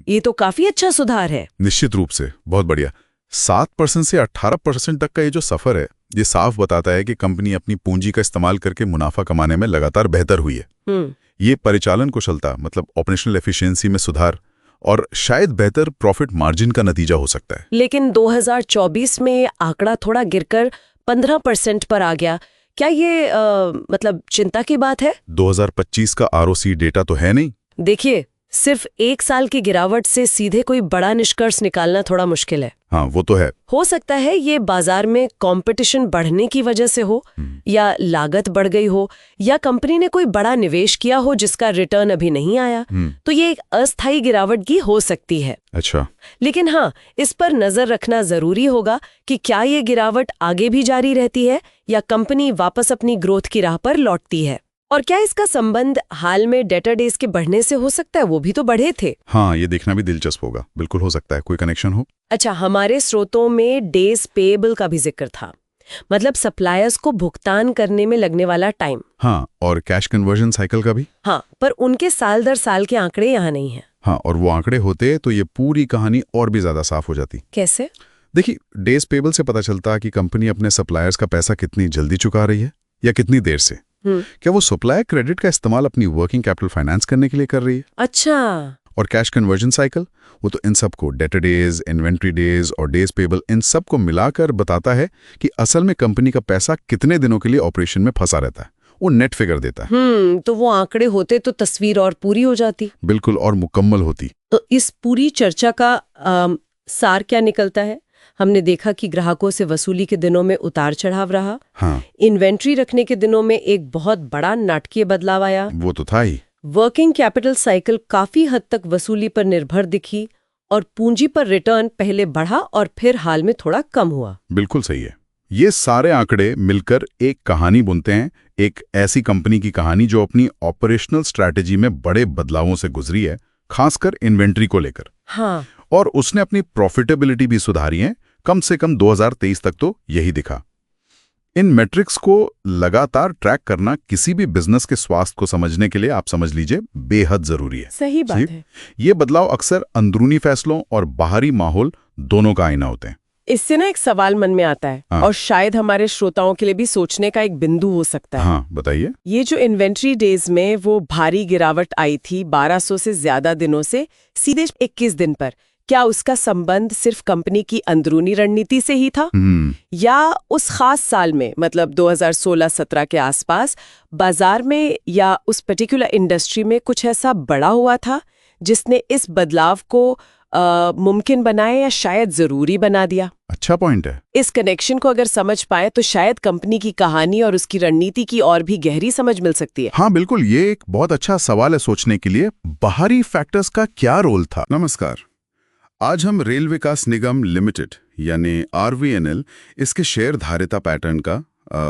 ये तो काफी अच्छा सुधार है। निश्चित रूप से बहुत बढ़िया। 7% से 18% तक का ये जो सफर है, ये साफ बताता है कि कंपनी अपनी पूंजी का इस्तेमाल करके मुनाफा कमाने में लगातार बेहतर हुई है। ये परिचालन कुशलता मतलब ऑपरेशनल एफिशिएंसी में सुधार और शायद बेहतर प्रॉफिट मार्जिन का नतीजा हो सकता है। लेकिन 2024 में आंकड़ा थोड़ा गिरकर 15% पर आ गया। क्या ये मतलब चिंता की बात है? 2025 का ROC डेटा तो है नहीं। देखिए, सिर्फ एक साल की गिरावट से सीधे कोई बड़ा निष्कर्ष निकालना थोड़ा मुश्किल है। हाँ, वो तो है। हो सकता है ये बाजार में कंपटीशन बढ़ने की वजह से हो, या लागत बढ़ गई हो, या कंपनी ने कोई बड़ा निवेश किया हो जिसका रिटर्न अभी नहीं आया। तो ये एक अस्थायी गिरावट की हो सकती है। अच्छा। लेकिन हाँ, इस पर नजर रखना जरूरी होगा कि क्या ये गिरावट आगे भी जारी रहती है या कंपनी वापस अपनी ग्रोथ की राह पर लौटती है। और क्या इसका संबंध हाल में डेटर डेज के बढ़ने से हो सकता है? वो भी तो बढ़े थे। हाँ, ये देखना भी दिलचस्प होगा। बिल्कुल हो सकता है कोई कनेक्शन हो। अच्छा, हमारे स्रोतों में डेज पेएबल का भी जिक्र था, मतलब सप्लायर्स को भुगतान करने में लगने वाला टाइम। हाँ, और कैश कन्वर्जन साइकिल का भी। हाँ, पर उनके साल दर साल के आंकड़े यहाँ नहीं हैं। हाँ, और वो आंकड़े होते तो ये पूरी कहानी और भी ज्यादा साफ हो जाती। कैसे? देखिए, डेज पेएबल से पता चलता कि कंपनी अपने सप्लायर्स का पैसा कितनी जल्दी चुका रही है या कितनी देर से। क्या वो सप्लायर क्रेडिट का इस्तेमाल अपनी वर्किंग कैपिटल फाइनेंस करने के लिए कर रही है? अच्छा। और कैश कन्वर्जन साइकिल, वो तो इन सबको डेटर डेज, इन्वेंट्री डेज और डेज पेएबल, इन सब को मिलाकर बताता है कि असल में कंपनी का पैसा कितने दिनों के लिए ऑपरेशन में फंसा रहता है। वो नेट फिगर देता है। तो वो आंकड़े होते तो तस्वीर और पूरी हो जाती। बिल्कुल, और मुकम्मल होती। तो इस पूरी चर्चा का सार क्या निकलता है? हमने देखा कि ग्राहकों से वसूली के दिनों में उतार चढ़ाव रहा। हाँ। इन्वेंट्री रखने के दिनों में एक बहुत बड़ा नाटकीय बदलाव आया। वो तो था ही। वर्किंग कैपिटल साइकिल काफी हद तक वसूली पर निर्भर दिखी और पूंजी पर रिटर्न पहले बढ़ा और फिर हाल में थोड़ा कम हुआ। बिल्कुल सही है। ये सारे आंकड़े मिलकर एक कहानी बुनते हैं, एक ऐसी कंपनी की कहानी जो अपनी ऑपरेशनल स्ट्रैटेजी में बड़े बदलावों से गुजरी है, खासकर इन्वेंट्री को लेकर। हाँ। और उसने अपनी प्रॉफिटेबिलिटी भी सुधारी है। कम से कम 2023 तक तो यही दिखा। इन मैट्रिक्स को लगातार ट्रैक करना किसी भी बिजनेस के स्वास्थ्य को समझने के लिए आप समझ लीजिए बेहद जरूरी है। सही बात है। ये बदलाव अक्सर अंदरूनी फैसलों और बाहरी माहौल दोनों का आईना होते हैं। इससे ना एक सवाल मन में आता है हाँ। और शायद हमारे श्रोताओं के लिए भी सोचने का एक बिंदु हो सकता है। हाँ, बताइए। ये जो इन्वेंट्री डेज में वो भारी गिरावट आई थी 1200 से ज्यादा दिनों से सीधे 21 दिन पर, क्या उसका संबंध सिर्फ कंपनी की अंदरूनी रणनीति से ही था या उस खास साल में, मतलब 2016-17 के आसपास बाजार में या उस पर्टिकुलर इंडस्ट्री में कुछ ऐसा बड़ा हुआ था जिसने इस बदलाव को मुमकिन बनाया या शायद जरूरी बना दिया? अच्छा पॉइंट है। इस कनेक्शन को अगर समझ पाए तो शायद कंपनी की कहानी और उसकी रणनीति की और भी गहरी समझ मिल सकती है। हाँ बिल्कुल, ये एक बहुत अच्छा सवाल है सोचने के लिए। बाहरी फैक्टर्स का क्या रोल था? नमस्कार, आज हम रेल विकास निगम लिमिटेड यानी RVNL इसके शेयर धारिता पैटर्न का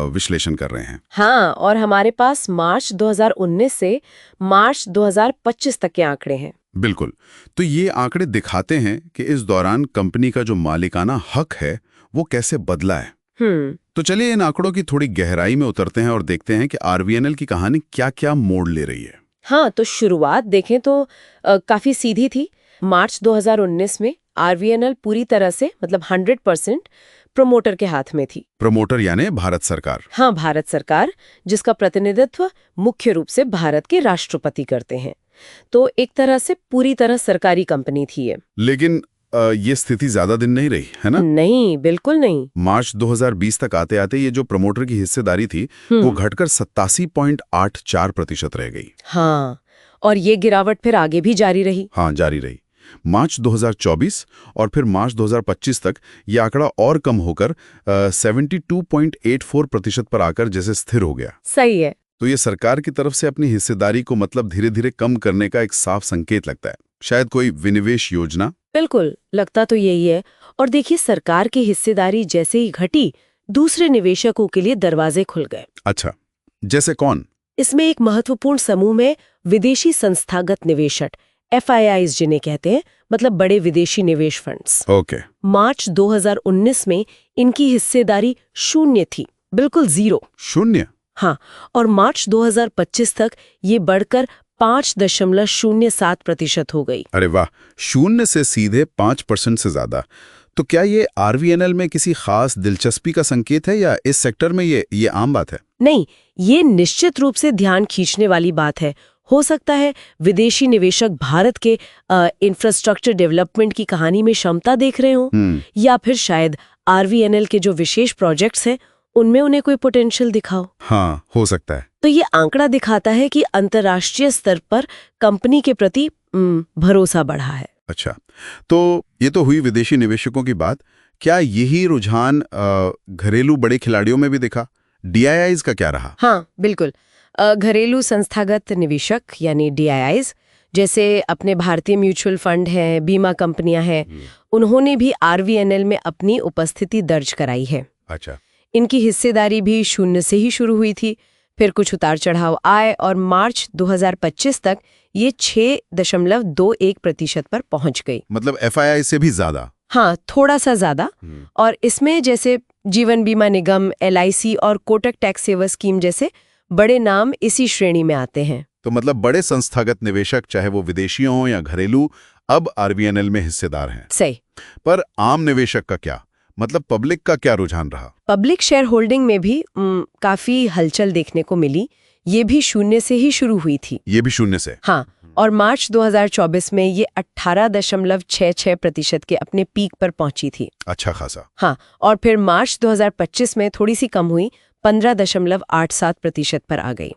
विश्लेषण कर रहे हैं। हाँ, और हमारे पास मार्च 2019 से मार्च 2025 तक के आंकड़े हैं। बिल्कुल, तो ये आंकड़े दिखाते हैं कि इस दौरान कंपनी का जो मालिकाना हक है वो कैसे बदला है। तो चलिए इन आंकड़ों की थोड़ी गहराई में उतरते हैं और देखते हैं कि RVNL की कहानी क्या-क्या मोड़ ले रही है। हाँ, तो शुरुआत देखें तो काफी सीधी थी। मार्च 2019 में RVNL पूरी तरह से, मतलब 100% प्रोमोटर के हाथ में थी। प्रोमोटर यानी भारत सरकार? हाँ, भारत सरकार, जिसका प्रतिनिधित्व मुख्य रूप से भारत के राष्ट्रपति करते हैं। तो एक तरह से पूरी तरह सरकारी कंपनी थी ये। लेकिन ये स्थिति ज्यादा दिन नहीं रही, है ना? नहीं, बिल्कुल नहीं। मार्च 2020 तक आते आते ये जो प्रमोटर की हिस्सेदारी थी वो घटकर 87.84% रह गई। हाँ, और ये गिरावट फिर आगे भी जारी रही। हाँ, जारी रही। मार्च 2024 और फिर मार्च 2025 तक ये आंकड़ा और कम होकर 72.84% पर आकर जैसे स्थिर हो गया। सही है। तो ये सरकार की तरफ से अपनी हिस्सेदारी को मतलब धीरे धीरे कम करने का एक साफ संकेत लगता है। शायद कोई विनिवेश योजना? बिल्कुल, लगता तो यही है। और देखिए, सरकार की हिस्सेदारी जैसे ही घटी, दूसरे निवेशकों के लिए दरवाजे खुल गए। अच्छा, जैसे कौन? इसमें एक महत्वपूर्ण समूह में विदेशी संस्थागत निवेशक, FIIs जिन्हें कहते हैं, मतलब बड़े विदेशी निवेश फंड्स। ओके। मार्च 2019 में इनकी हिस्सेदारी 0 थी, बिल्कुल 0। 0? हाँ, और मार्च 2025 तक ये बढ़कर 5.07% हो गई। अरे वाह, 0 से सीधे 5% से ज्यादा। तो क्या ये RVNL में किसी खास दिलचस्पी का संकेत है या इस सेक्टर में ये आम बात है? नहीं, ये निश्चित रूप से ध्यान खींचने वाली बात है। हो सकता है विदेशी निवेशक भारत के इंफ्रास्ट्रक्चर डेवलपमेंट की कहानी में क्षमता देख रहे हों, या फिर शायद RVNL के जो विशेष प्रोजेक्ट्स हैं उनमें उन्हें कोई पोटेंशियल दिखाओ। हाँ, हो सकता है। तो ये आंकड़ा दिखाता है कि अंतर्राष्ट्रीय स्तर पर कंपनी के प्रति भरोसा बढ़ा है। अच्छा, तो ये तो हुई विदेशी निवेशकों की बात। क्या यही रुझान घरेलू बड़े खिलाड़ियों में भी दिखा? DIIs का क्या रहा? हाँ, बिल्कुल। घरेलू संस्थागत निवेशक यानी DIIs, जैसे अपने भारतीय म्यूचुअल फंड हैं, बीमा कंपनियां हैं, उन्होंने भी RVNL में अपनी उपस्थिति दर्ज कराई है। अच्छा। इनकी हिस्सेदारी भी 0 से ही शुरू हुई थी, फिर कुछ उतार चढ़ाव आए और मार्च 2025 तक ये 6.21% पर पहुंच गई। मतलब FII से भी ज्यादा? हाँ, थोड़ा सा ज्यादा। और इसमें जैसे जीवन बीमा निगम, LIC और कोटक टैक्स सेवा स्कीम जैसे बड़े नाम इसी श्रेणी में आते हैं। तो मतलब बड़े संस्थागत निवेशक, चाहे वो विदेशी हों या घरेलू, अब RVNL में हिस्सेदार हैं। सही। पर आम निवेशक का क्या, मतलब पब्लिक का क्या रुझान रहा? पब्लिक शेयर होल्डिंग में भी काफी हलचल देखने को मिली। ये भी 0 से ही शुरू हुई थी। ये भी 0 से? हाँ, और मार्च 2024 में ये 18.66% के अपने पीक पर पहुंची थी। अच्छा खासा। हाँ, और फिर मार्च 2025 में थोड़ी सी कम हुई, 15.87% पर आ गई।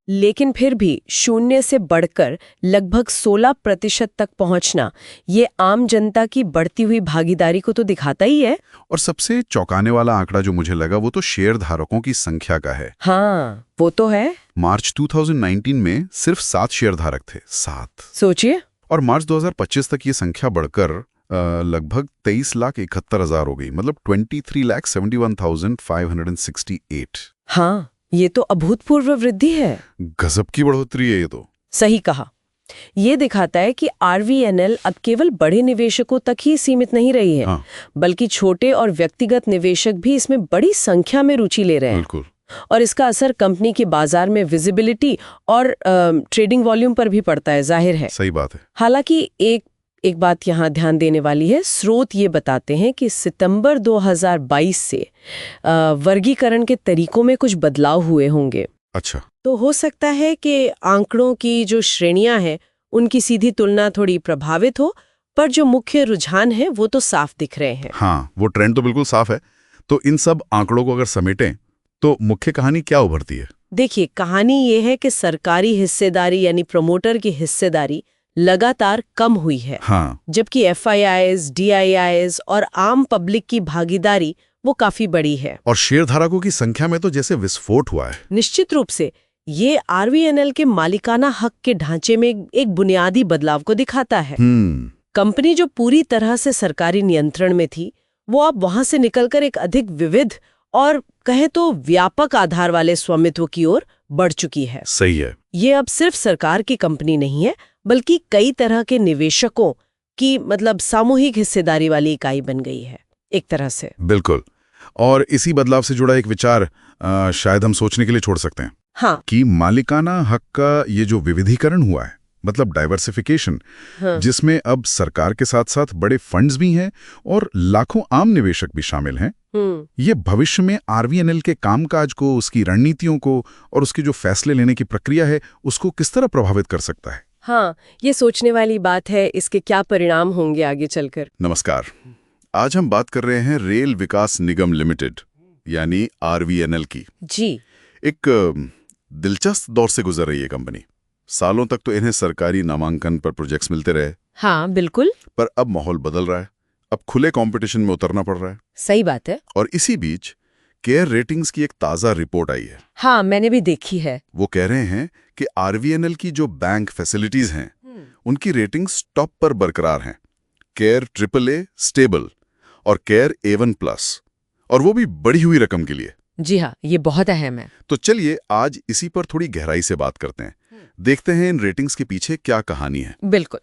लेकिन फिर भी 0 से बढ़कर लगभग 16% तक पहुंचना ये आम जनता की बढ़ती हुई भागीदारी को तो दिखाता ही है। और सबसे चौंकाने वाला आंकड़ा जो मुझे लगा वो तो शेयर धारकों की संख्या का है। हाँ, वो तो है। मार्च 2019 में सिर्फ 7 शेयर धारक थे। 7। सोचिए। और मार्च 2025 तक ये संख्या बढ़कर लगभग 23,71,000 हो गई, मतलब 23,71,568। हाँ, ये तो अभूतपूर्व वृद्धि है। गजब की बढ़ोतरी है ये तो। सही कहा। ये दिखाता है कि RVNL अब केवल बड़े निवेशकों तक ही सीमित नहीं रही है, बल्कि छोटे और व्यक्तिगत निवेशक भी इसमें बड़ी संख्या में रुचि ले रहे हैं। बिल्कुल। और इसका असर कंपनी के बाजार में विजिबिलिटी और ट्रेडिंग वॉल्यूम पर भी पड़ता है, जाहिर है। सही बात है। हालांकि एक बात यहाँ ध्यान देने वाली है, स्रोत ये बताते हैं कि सितंबर 2022 से वर्गीकरण के तरीकों में कुछ बदलाव हुए होंगे। अच्छा। तो हो सकता है कि आंकड़ों की जो श्रेणियां हैं उनकी सीधी तुलना थोड़ी प्रभावित हो, पर जो मुख्य रुझान है वो तो साफ दिख रहे हैं। हाँ, वो ट्रेंड तो बिल्कुल साफ है। तो इन सब आंकड़ों को अगर समेटें तो मुख्य कहानी क्या उभरती है? देखिए, कहानी ये है कि सरकारी हिस्सेदारी यानी प्रमोटर की हिस्सेदारी लगातार कम हुई है। हाँ। जबकि FIIs, DIIs और आम पब्लिक की भागीदारी वो काफी बड़ी है। और शेयरधारकों की संख्या में तो जैसे विस्फोट हुआ है। निश्चित रूप से ये RVNL के मालिकाना हक के ढांचे में एक बुनियादी बदलाव को दिखाता है। कंपनी जो पूरी तरह से सरकारी नियंत्रण में थी, वो अब वहां से निकलकर एक अधिक विविध और कहे तो व्यापक आधार वाले स्वामित्व की ओर बढ़ चुकी है। सही है। ये अब सिर्फ सरकार की कंपनी नहीं है, बल्कि कई तरह के निवेशकों की मतलब सामूहिक हिस्सेदारी वाली इकाई बन गई है एक तरह से। बिल्कुल। और इसी बदलाव से जुड़ा एक विचार शायद हम सोचने के लिए छोड़ सकते हैं। हाँ। कि मालिकाना हक का ये जो विविधीकरण हुआ है, मतलब डाइवर्सिफिकेशन, हाँ। जिसमें अब सरकार के साथ साथ बड़े फंड्स भी हैं और लाखों आम निवेशक भी शामिल हैं, ये भविष्य में RVNL के कामकाज को, उसकी रणनीतियों को और उसके जो फैसले लेने की प्रक्रिया है उसको किस तरह प्रभावित कर सकता है? हाँ, ये सोचने वाली बात है, इसके क्या परिणाम होंगे आगे चलकर। नमस्कार। आज हम बात कर रहे हैं रेल विकास निगम लिमिटेड यानी RVNL की। जी। एक दिलचस्प दौर से गुजर रही है कंपनी। सालों तक तो इन्हें सरकारी नामांकन पर प्रोजेक्ट्स मिलते रहे। हाँ, बिल्कुल। पर अब माहौल बदल रहा है। अब खुले कंपटीशन में उतरना पड़ रहा है। सही बात है। और इसी बीच केयर रेटिंग्स की एक ताज़ा रिपोर्ट आई है। हाँ, मैंने भी देखी है। वो कह रहे हैं कि RVNL की जो बैंक फैसिलिटीज हैं, उनकी रेटिंग्स टॉप पर बरकरार हैं। केयर AAA स्टेबल और केयर A1+, और वो भी बढ़ी हुई रकम के लिए। जी हाँ, ये बहुत अहम है। तो चलिए आज इसी पर थोड़ी गहराई से बात करते हैं। देखते हैं इन रेटिंग्स के पीछे क्या कहानी है। बिल्कुल।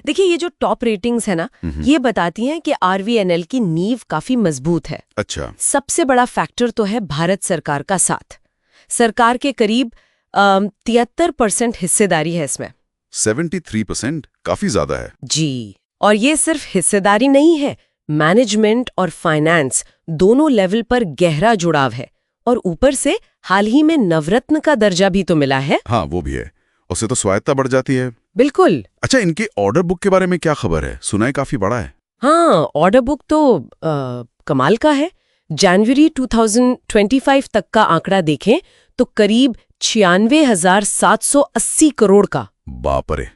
देखिए, ये जो टॉप रेटिंग्स है ना, ये बताती हैं कि RVNL की नींव काफी मजबूत है। अच्छा। सबसे बड़ा फैक्टर तो है भारत सरकार का साथ। सरकार के करीब 73% हिस्सेदारी है इसमें। 73% काफी ज्यादा है। जी। और ये सिर्फ हिस्सेदारी नहीं है, मैनेजमेंट और फाइनेंस दोनों लेवल पर गहरा जुड़ाव है। और ऊपर से हाल ही में नवरत्न का दर्जा भी तो मिला है। हाँ, वो भी है। उससे तो स्वायत्ता बढ़ जाती है। बिल्कुल। अच्छा, इनके ऑर्डर बुक के बारे में क्या खबर है? सुना है काफी बड़ा है। हाँ, ऑर्डर बुक तो कमाल का है। जनवरी 2025 तक का आंकड़ा देखें तो करीब 96,780 करोड़ का। बाप रे,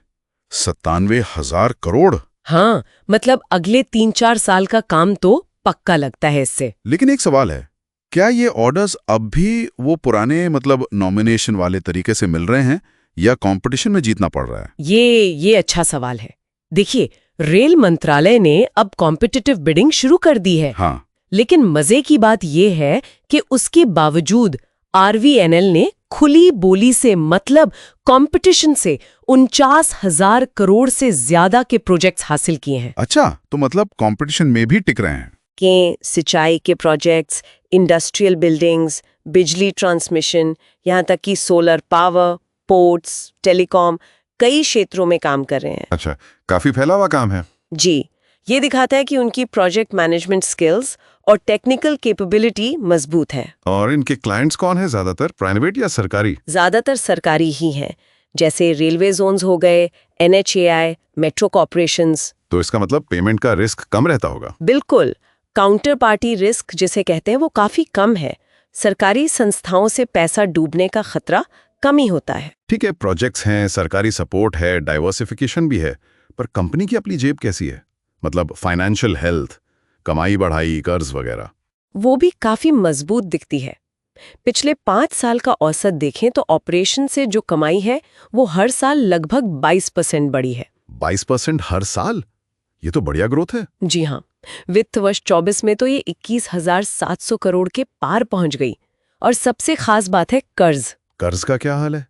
97,000 करोड़। हाँ, मतलब अगले 3-4 साल का काम तो पक्का लगता है इससे। लेकिन एक सवाल है, क्या ये ऑर्डर्स अब भी वो पुराने मतलब नॉमिनेशन वाले तरीके से मिल रहे हैं या कंपटीशन में जीतना पड़ रहा है? ये अच्छा सवाल है। देखिए, रेल मंत्रालय ने अब कॉम्पिटिटिव बिडिंग शुरू कर दी है। हाँ। लेकिन मजे की बात यह है कि उसके बावजूद RVNL ने खुली बोली से मतलब कंपटीशन से 49,000 करोड़ से ज्यादा के प्रोजेक्ट्स हासिल किए हैं। अच्छा, तो मतलब कंपटीशन में भी टिक रहे हैं। के सिंचाई के प्रोजेक्ट्स, इंडस्ट्रियल बिल्डिंग्स, बिजली ट्रांसमिशन, यहाँ तक कि सोलर पावर, पोर्ट्स, टेलीकॉम, कई क्षेत्रों में काम कर रहे हैं। अच्छा, काफी फैला हुआ काम है। जी, ये दिखाता है कि उनकी प्रोजेक्ट मैनेजमेंट स्किल्स और टेक्निकल कैपेबिलिटी मजबूत है। और इनके क्लाइंट्स कौन है ज्यादातर, प्राइवेट या सरकारी? ज्यादातर सरकारी ही हैं, जैसे रेलवे जोन्स हो गए, NHAI, मेट्रो कॉर्पोरेशंस। तो इसका मतलब पेमेंट का रिस्क कम रहता होगा। बिल्कुल, काउंटर पार्टी रिस्क जिसे कहते हैं वो काफी कम है। सरकारी संस्थाओं से पैसा डूबने का खतरा कम ही होता है। ठीक है, प्रोजेक्ट्स हैं, सरकारी सपोर्ट है, डाइवर्सिफिकेशन भी है, पर कंपनी की अपनी जेब कैसी है? मतलब फाइनेंशियल हेल्थ, कमाई बढ़ाई, कर्ज वगैरह। वो भी काफी मजबूत दिखती है। पिछले 5 साल का औसत देखें तो ऑपरेशन से जो कमाई है वो हर साल लगभग 22% बढ़ी है। 22% हर साल? ये तो बढ़िया ग्रोथ है। जी हाँ, वित्त वर्ष 24 में तो ये 21,700 करोड़ के पार पहुंच गई। और सबसे खास बात है कर्ज। कर्ज का क्या हाल है?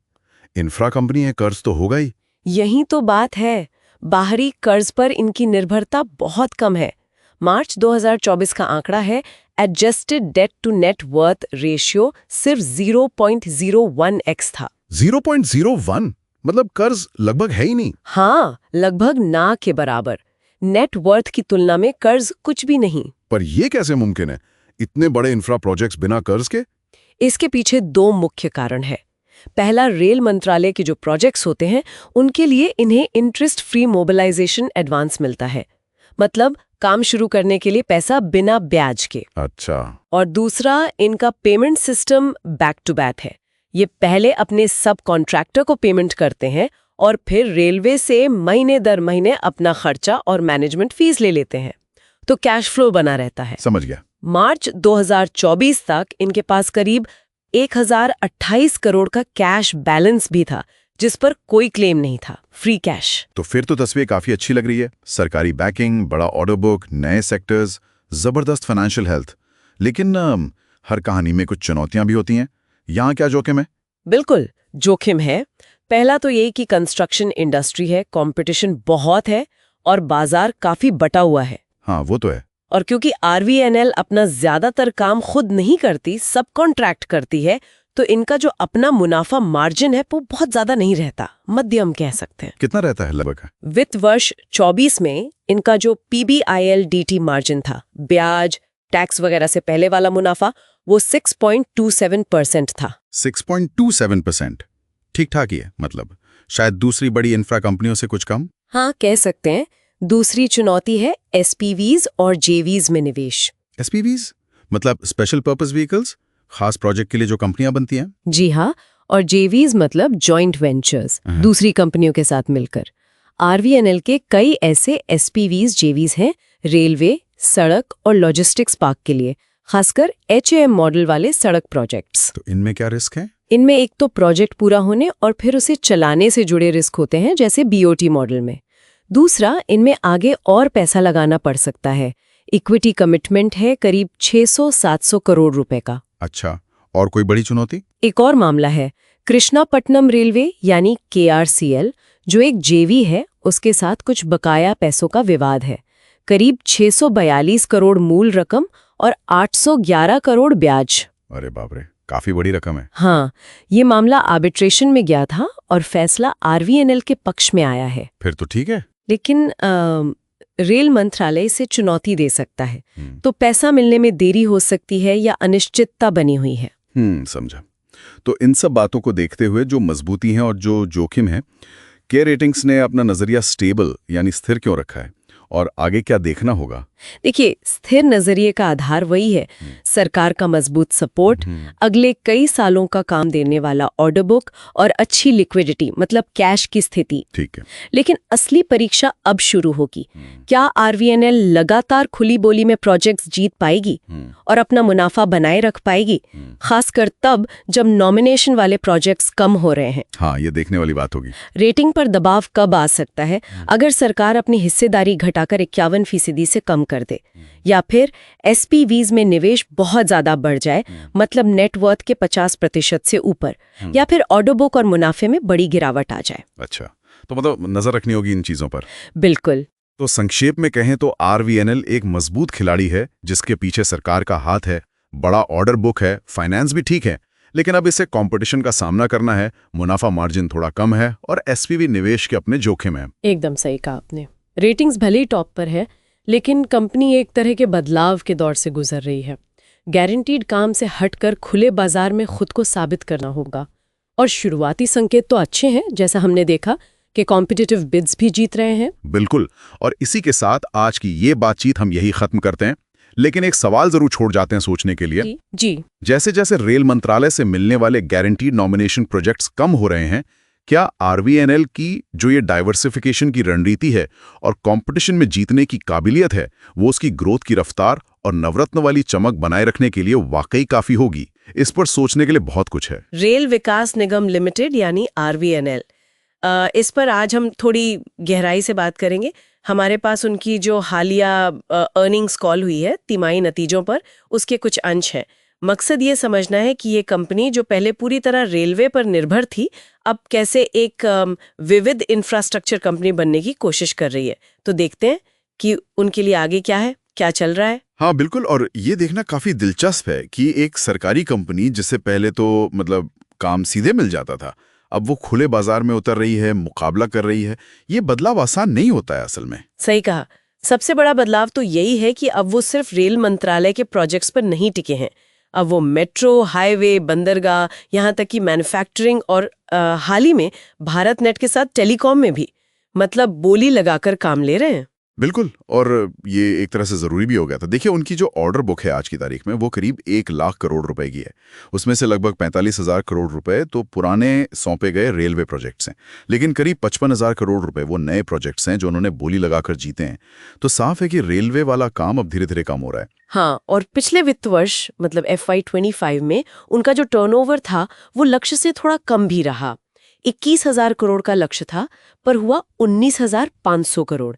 इंफ्रा कंपनी है, कर्ज तो होगा ही। यही तो बात है, बाहरी कर्ज पर इनकी निर्भरता बहुत कम है। मार्च 2024 का आंकड़ा है, adjusted debt to net worth ratio सिर्फ 0.01x था। 0.01? मतलब कर्ज लगभग है ही नहीं। हाँ, लगभग ना के बराबर। नेट वर्थ की तुलना में कर्ज कुछ भी नहीं। पर ये कैसे मुमकिन है, इतने बड़े इंफ्रा प्रोजेक्ट्स बिना कर्ज के? इसके पीछे 2 मुख्य कारण है। पहला, रेल मंत्रालय के जो प्रोजेक्ट्स होते हैं उनके लिए इन्हें इंटरेस्ट फ्री मोबिलाइजेशन एडवांस मिलता है, मतलब काम शुरू करने के लिए पैसा बिना ब्याज के। अच्छा। और दूसरा, इनका payment system back to back है। ये पहले अपने सब कॉन्ट्रैक्टर को पेमेंट करते हैं और फिर रेलवे से महीने दर महीने अपना खर्चा और मैनेजमेंट फीस ले लेते हैं, तो कैश फ्लो बना रहता है। समझ गया। मार्च 2024 तक इनके पास करीब 1028 करोड़ का कैश बैलेंस भी था, जिस पर कोई क्लेम नहीं था, फ्री कैश। तो फिर तो तस्वीर काफी अच्छी लग रही है। सरकारी बैकिंग, बड़ा ऑर्डर बुक, नए सेक्टर्स, जबरदस्त फाइनेंशियल हेल्थ। लेकिन हर कहानी में कुछ चुनौतियां भी होती हैं। यहाँ क्या जोखिम है? बिल्कुल जोखिम है। पहला तो ये कि कंस्ट्रक्शन इंडस्ट्री है, कंपटीशन बहुत है और बाजार काफी बटा हुआ है। हाँ, वो तो है। और क्योंकि RVNL अपना ज्यादातर काम खुद नहीं करती, सब कॉन्ट्रैक्ट करती है, तो इनका जो अपना मुनाफा मार्जिन है वो बहुत ज्यादा नहीं रहता, मध्यम कह सकते हैं। कितना रहता है लगभग? वित्त वर्ष 24 में इनका जो PBILDT मार्जिन था, ब्याज टैक्स वगैरह से पहले वाला मुनाफा, वो 6.27% था। 6.27%? ठीक ठाक ही है, मतलब शायद दूसरी बड़ी इंफ्रा कंपनियों से कुछ कम। हाँ, कह सकते हैं। दूसरी चुनौती है SPVs और JVs में निवेश। SPVs मतलब स्पेशल पर्पस व्हीकल्स, खास प्रोजेक्ट के लिए जो कंपनियां बनती हैं। जी हाँ, और JVs मतलब जॉइंट वेंचर्स, दूसरी कंपनियों के साथ मिलकर। RVNL के कई ऐसे SPVs, JVs हैं रेलवे, सड़क और लॉजिस्टिक्स पार्क के लिए, खासकर HAM मॉडल वाले सड़क प्रोजेक्ट्स। तो इनमें क्या रिस्क है? इनमें एक तो प्रोजेक्ट पूरा होने और फिर उसे चलाने से जुड़े रिस्क होते हैं, जैसे BOT मॉडल में। दूसरा, इनमें आगे और पैसा लगाना पड़ सकता है। इक्विटी कमिटमेंट है करीब 600-700 करोड़ रुपए का। अच्छा, और कोई बड़ी चुनौती? एक और मामला है कृष्णापट्टनम रेलवे यानी KRCL, जो एक JV है, उसके साथ कुछ बकाया पैसों का विवाद है। करीब 642 करोड़ मूल रकम और 811 करोड़ ब्याज। अरे बाप रे, काफी बड़ी रकम है। हाँ, ये मामला आर्बिट्रेशन में गया था और फैसला RVNL के पक्ष में आया है। फिर तो ठीक है। लेकिन रेल मंत्रालय इसे चुनौती दे सकता है, तो पैसा मिलने में देरी हो सकती है या अनिश्चितता बनी हुई है। समझा। तो इन सब बातों को देखते हुए जो मजबूती है और जो जोखिम है, के रेटिंग्स ने अपना नजरिया स्टेबल यानी स्थिर क्यों रखा है और आगे क्या देखना होगा? देखिए, स्थिर नजरिए का आधार वही है, सरकार का मजबूत सपोर्ट, अगले कई सालों का काम देने वाला ऑर्डर बुक और अच्छी लिक्विडिटी मतलब कैश की स्थिति। ठीक है। लेकिन असली परीक्षा अब शुरू होगी। क्या RVNL लगातार खुली बोली में प्रोजेक्ट्स जीत पाएगी और अपना मुनाफा बनाए रख पाएगी, खासकर तब जब नॉमिनेशन वाले प्रोजेक्ट्स कम हो रहे हैं। हाँ, ये देखने वाली बात होगी। रेटिंग पर दबाव कब आ सकता है? अगर सरकार अपनी हिस्सेदारी घटाकर 51% से कम कर दे, या फिर SPVs में निवेश बहुत ज्यादा बढ़ जाए, मतलब नेटवर्थ के 50% से ऊपर, या फिर ऑर्डर बुक और मुनाफे में बड़ी गिरावट आ जाए। अच्छा, तो मतलब नजर रखनी होगी इन चीजों पर। बिल्कुल। तो संक्षेप में कहें तो RVNL एक मजबूत खिलाड़ी है जिसके पीछे सरकार का हाथ है, बड़ा ऑर्डर बुक है, फाइनेंस भी ठीक है, लेकिन अब इसे कंपटीशन का सामना करना है, मुनाफा मार्जिन थोड़ा कम है और SPV निवेश के अपने जोखिम है। एकदम सही कहा आपने। रेटिंग्स भले ही टॉप पर है, लेकिन कंपनी एक तरह के बदलाव के दौर से गुजर रही है। गारंटीड काम से हटकर खुले बाजार में खुद को साबित करना होगा। और शुरुआती संकेत तो अच्छे हैं, जैसा हमने देखा कि कॉम्पिटिटिव बिड्स भी जीत रहे हैं। बिल्कुल, और इसी के साथ आज की ये बातचीत हम यही खत्म करते हैं, लेकिन एक सवाल जरूर छोड़ जाते हैं सोचने के लिए। जी। जैसे जैसे रेल मंत्रालय से मिलने वाले गारंटीड नॉमिनेशन प्रोजेक्ट्स कम हो रहे हैं, क्या RVNL की जो ये डाइवर्सिफिकेशन की रणनीति है और कंपटीशन में जीतने की काबिलियत है, वो उसकी ग्रोथ की रफ्तार और नवरत्न वाली चमक बनाए रखने के लिए वाकई काफी होगी? इस पर सोचने के लिए बहुत कुछ है। रेल विकास निगम लिमिटेड यानी RVNL, इस पर आज हम थोड़ी गहराई से बात करेंगे। हमारे पास उनकी जो हालिया अर्निंग्स कॉल हुई है तिमाही नतीजों पर, उसके कुछ अंश हैं। मकसद ये समझना है कि ये कंपनी जो पहले पूरी तरह रेलवे पर निर्भर थी, अब कैसे एक विविध इंफ्रास्ट्रक्चर कंपनी बनने की कोशिश कर रही है। तो देखते हैं कि उनके लिए आगे क्या है, क्या चल रहा है। हाँ बिल्कुल, और ये देखना काफी दिलचस्प है कि एक सरकारी कंपनी जिससे पहले तो मतलब काम सीधे मिल जाता था, अब वो खुले बाजार में उतर रही है, मुकाबला कर रही है। ये बदलाव आसान नहीं होता है असल में। सही कहा। सबसे बड़ा बदलाव तो यही है कि अब वो सिर्फ रेल मंत्रालय के प्रोजेक्ट्स पर नहीं टिके हैं। अब वो मेट्रो, हाईवे, बंदरगाह, यहाँ तक कि मैन्युफैक्चरिंग और हाल ही में भारत नेट के साथ टेलीकॉम में भी मतलब बोली लगाकर काम ले रहे हैं। बिल्कुल, और ये एक तरह से ज़रूरी भी हो गया था। देखिए, उनकी जो ऑर्डर बुक है आज की तारीख में, वो करीब 1 लाख करोड़ रुपए की है। उसमें से लगभग 45,000 करोड़ रुपए तो पुराने सौंपे गए रेलवे प्रोजेक्ट्स हैं, लेकिन करीब 55,000 करोड़ रुपए वो नए प्रोजेक्ट्स हैं जो उन्होंने बोली लगाकर जीते हैं। तो साफ है कि रेलवे वाला काम अब धीरे धीरे कम हो रहा है। हाँ, और पिछले वित्त वर्ष मतलब FY25 में उनका जो टर्नओवर था वो लक्ष्य से थोड़ा कम भी रहा। 21,000 करोड़ का लक्ष्य था, पर हुआ 19,500 करोड़।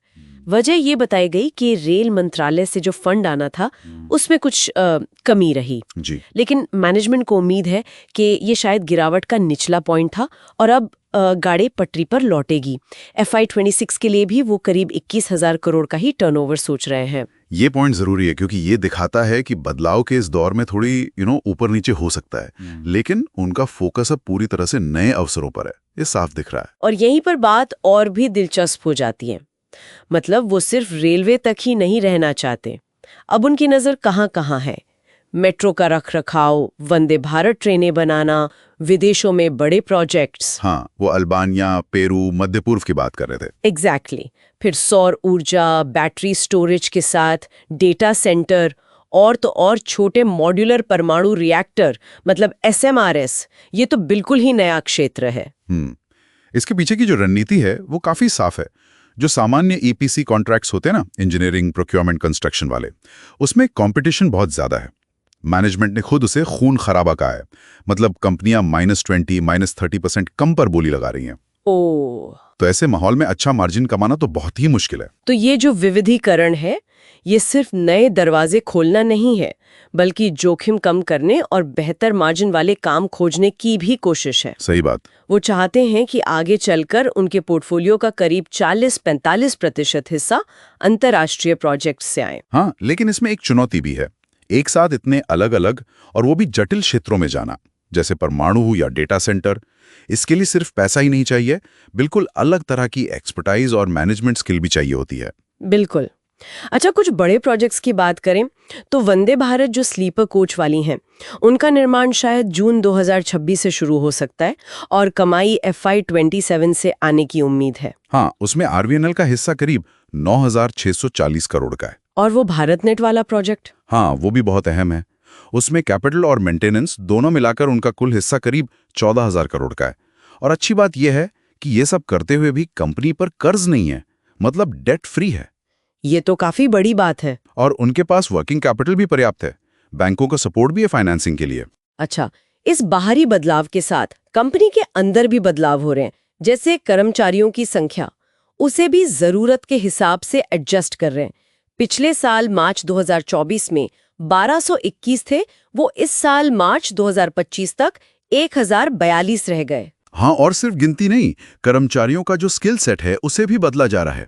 वजह ये बताई गई कि रेल मंत्रालय से जो फंड आना था उसमें कुछ कमी रही जी। लेकिन मैनेजमेंट को उम्मीद है कि ये शायद गिरावट का निचला पॉइंट था और अब गाड़ी पटरी पर लौटेगी। FY26 के लिए भी वो करीब 21,000 करोड़ का ही टर्नओवर सोच रहे हैं। ये पॉइंट जरूरी है क्योंकि ये दिखाता है कि बदलाव के इस दौर में थोड़ी ऊपर नीचे हो सकता है, लेकिन उनका फोकस अब पूरी तरह से नए अवसरों पर है, ये साफ दिख रहा है। और यहीं पर बात और भी दिलचस्प हो जाती है। मतलब वो सिर्फ रेलवे तक ही नहीं रहना चाहते, अब उनकी नजर कहाँ है। मेट्रो का रखरखाव, वंदे भारत ट्रेनें बनाना, विदेशों में बड़े प्रोजेक्ट्स। हाँ, वो अल्बानिया, पेरू, मध्य पूर्व की बात कर रहे थे। एग्जैक्टली। फिर सौर ऊर्जा, बैटरी स्टोरेज के साथ डेटा सेंटर और तो और छोटे मॉड्यूलर परमाणु रिएक्टर मतलब SMRS, ये तो बिल्कुल ही नया क्षेत्र है। इसके पीछे की जो रणनीति है वो काफी साफ है। जो सामान्य EPC कॉन्ट्रैक्ट्स होते हैं ना, इंजीनियरिंग, प्रोक्योरमेंट, कंस्ट्रक्शन वाले, उसमें कंपटीशन बहुत ज्यादा है। मैनेजमेंट ने खुद उसे खून खराबा कहा है। मतलब कंपनियां -20, -30% कम पर बोली लगा रही हैं। ओह, तो ऐसे माहौल में अच्छा मार्जिन कमाना तो बहुत ही मुश्किल है। तो ये जो विविधीकरण है, ये सिर्फ नए दरवाजे खोलना नहीं है, बल्कि जोखिम कम करने और बेहतर मार्जिन वाले काम खोजने की भी कोशिश है। सही बात। वो चाहते हैं कि आगे चलकर उनके पोर्टफोलियो का करीब 40-45% हिस्सा अंतर्राष्ट्रीय प्रोजेक्ट से आए। हाँ, लेकिन इसमें एक चुनौती भी है। एक साथ इतने अलग अलग और वो भी जटिल क्षेत्रों में जाना, जैसे परमाणु या डेटा सेंटर, इसके लिए सिर्फ पैसा ही नहीं चाहिए, बिल्कुल अलग तरह की एक्सपर्टाइज और मैनेजमेंट स्किल भी चाहिए होती है। बिल्कुल। अच्छा, कुछ बड़े प्रोजेक्ट्स की बात करें तो वंदे भारत जो स्लीपर कोच वाली हैं, उनका निर्माण शायद जून 2026 से शुरू हो सकता है और कमाई FY27 से आने की उम्मीद है। हाँ, उसमें RVNL का हिस्सा करीब 9,640 करोड़ का है। और वो भारत नेट वाला प्रोजेक्ट? हाँ, वो भी बहुत अहम है। उसमें कैपिटल और मेंटेनेंस दोनों मिलाकर उनका कुल हिस्सा करीब 14,000 करोड़ का है। और अच्छी बात यह है कि ये सब करते हुए भी कंपनी पर कर्ज नहीं है, मतलब डेट फ्री है। ये तो काफी बड़ी बात है। और उनके पास वर्किंग कैपिटल भी पर्याप्त है, बैंकों का सपोर्ट भी है फाइनेंसिंग के लिए। अच्छा, इस बाहरी बदलाव के साथ कंपनी के अंदर भी बदलाव हो रहे हैं, जैसे कर्मचारियों की संख्या, उसे भी जरूरत के हिसाब से एडजस्ट कर रहे हैं। पिछले साल मार्च 2024 में 1221 थे, वो इस साल मार्च 2025 तक 1042 रह गए। हाँ, और सिर्फ गिनती नहीं, कर्मचारियों का जो स्किल सेट है उसे भी बदला जा रहा है।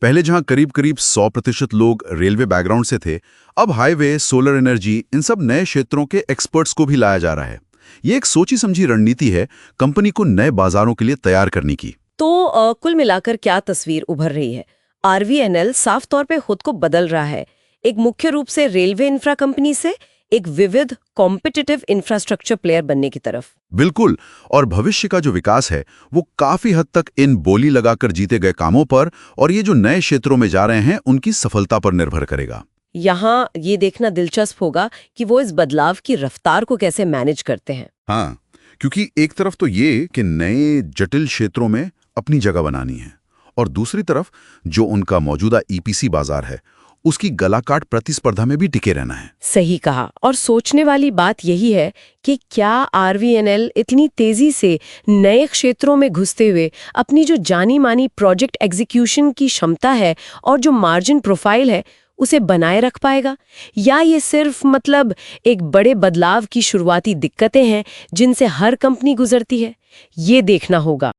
पहले जहां करीब 100% लोग रेलवे बैकग्राउंड से थे, अब हाईवे, सोलर एनर्जी, इन सब नए क्षेत्रों के एक्सपर्ट्स को भी लाया जा रहा है। ये एक सोची समझी रणनीति है कंपनी को नए बाजारों के लिए तैयार करने की। तो कुल मिलाकर क्या तस्वीर उभर रही है? RVNL साफ तौर पे खुद को बदल रहा है, एक मुख्य रूप से रेलवे इंफ्रा कंपनी से एक विविध कॉम्पिटिटिव इंफ्रास्ट्रक्चर प्लेयर बनने की तरफ। बिल्कुल, और भविष्य का जो विकास है वो काफी हद तक इन बोली लगाकर जीते गए कामों पर और ये जो नए क्षेत्रों में जा रहे हैं उनकी सफलता पर निर्भर करेगा। यहाँ ये देखना दिलचस्प होगा कि वो इस बदलाव की रफ्तार को कैसे मैनेज करते हैं। हाँ, क्योंकि एक तरफ तो ये कि नए जटिल क्षेत्रों में अपनी जगह बनानी है, और दूसरी तरफ जो उनका मौजूदा EPC बाजार है उसकी गलाकाट प्रतिस्पर्धा में भी टिके रहना है। सही कहा। और सोचने वाली बात यही है कि क्या RVNL इतनी तेजी से नए क्षेत्रों में घुसते हुए अपनी जो जानी मानी प्रोजेक्ट एग्जीक्यूशन की क्षमता है और जो मार्जिन प्रोफाइल है उसे बनाए रख पाएगा, या ये सिर्फ मतलब एक बड़े बदलाव की शुरुआती दिक्कतें हैं जिनसे हर कंपनी गुजरती है? ये देखना होगा।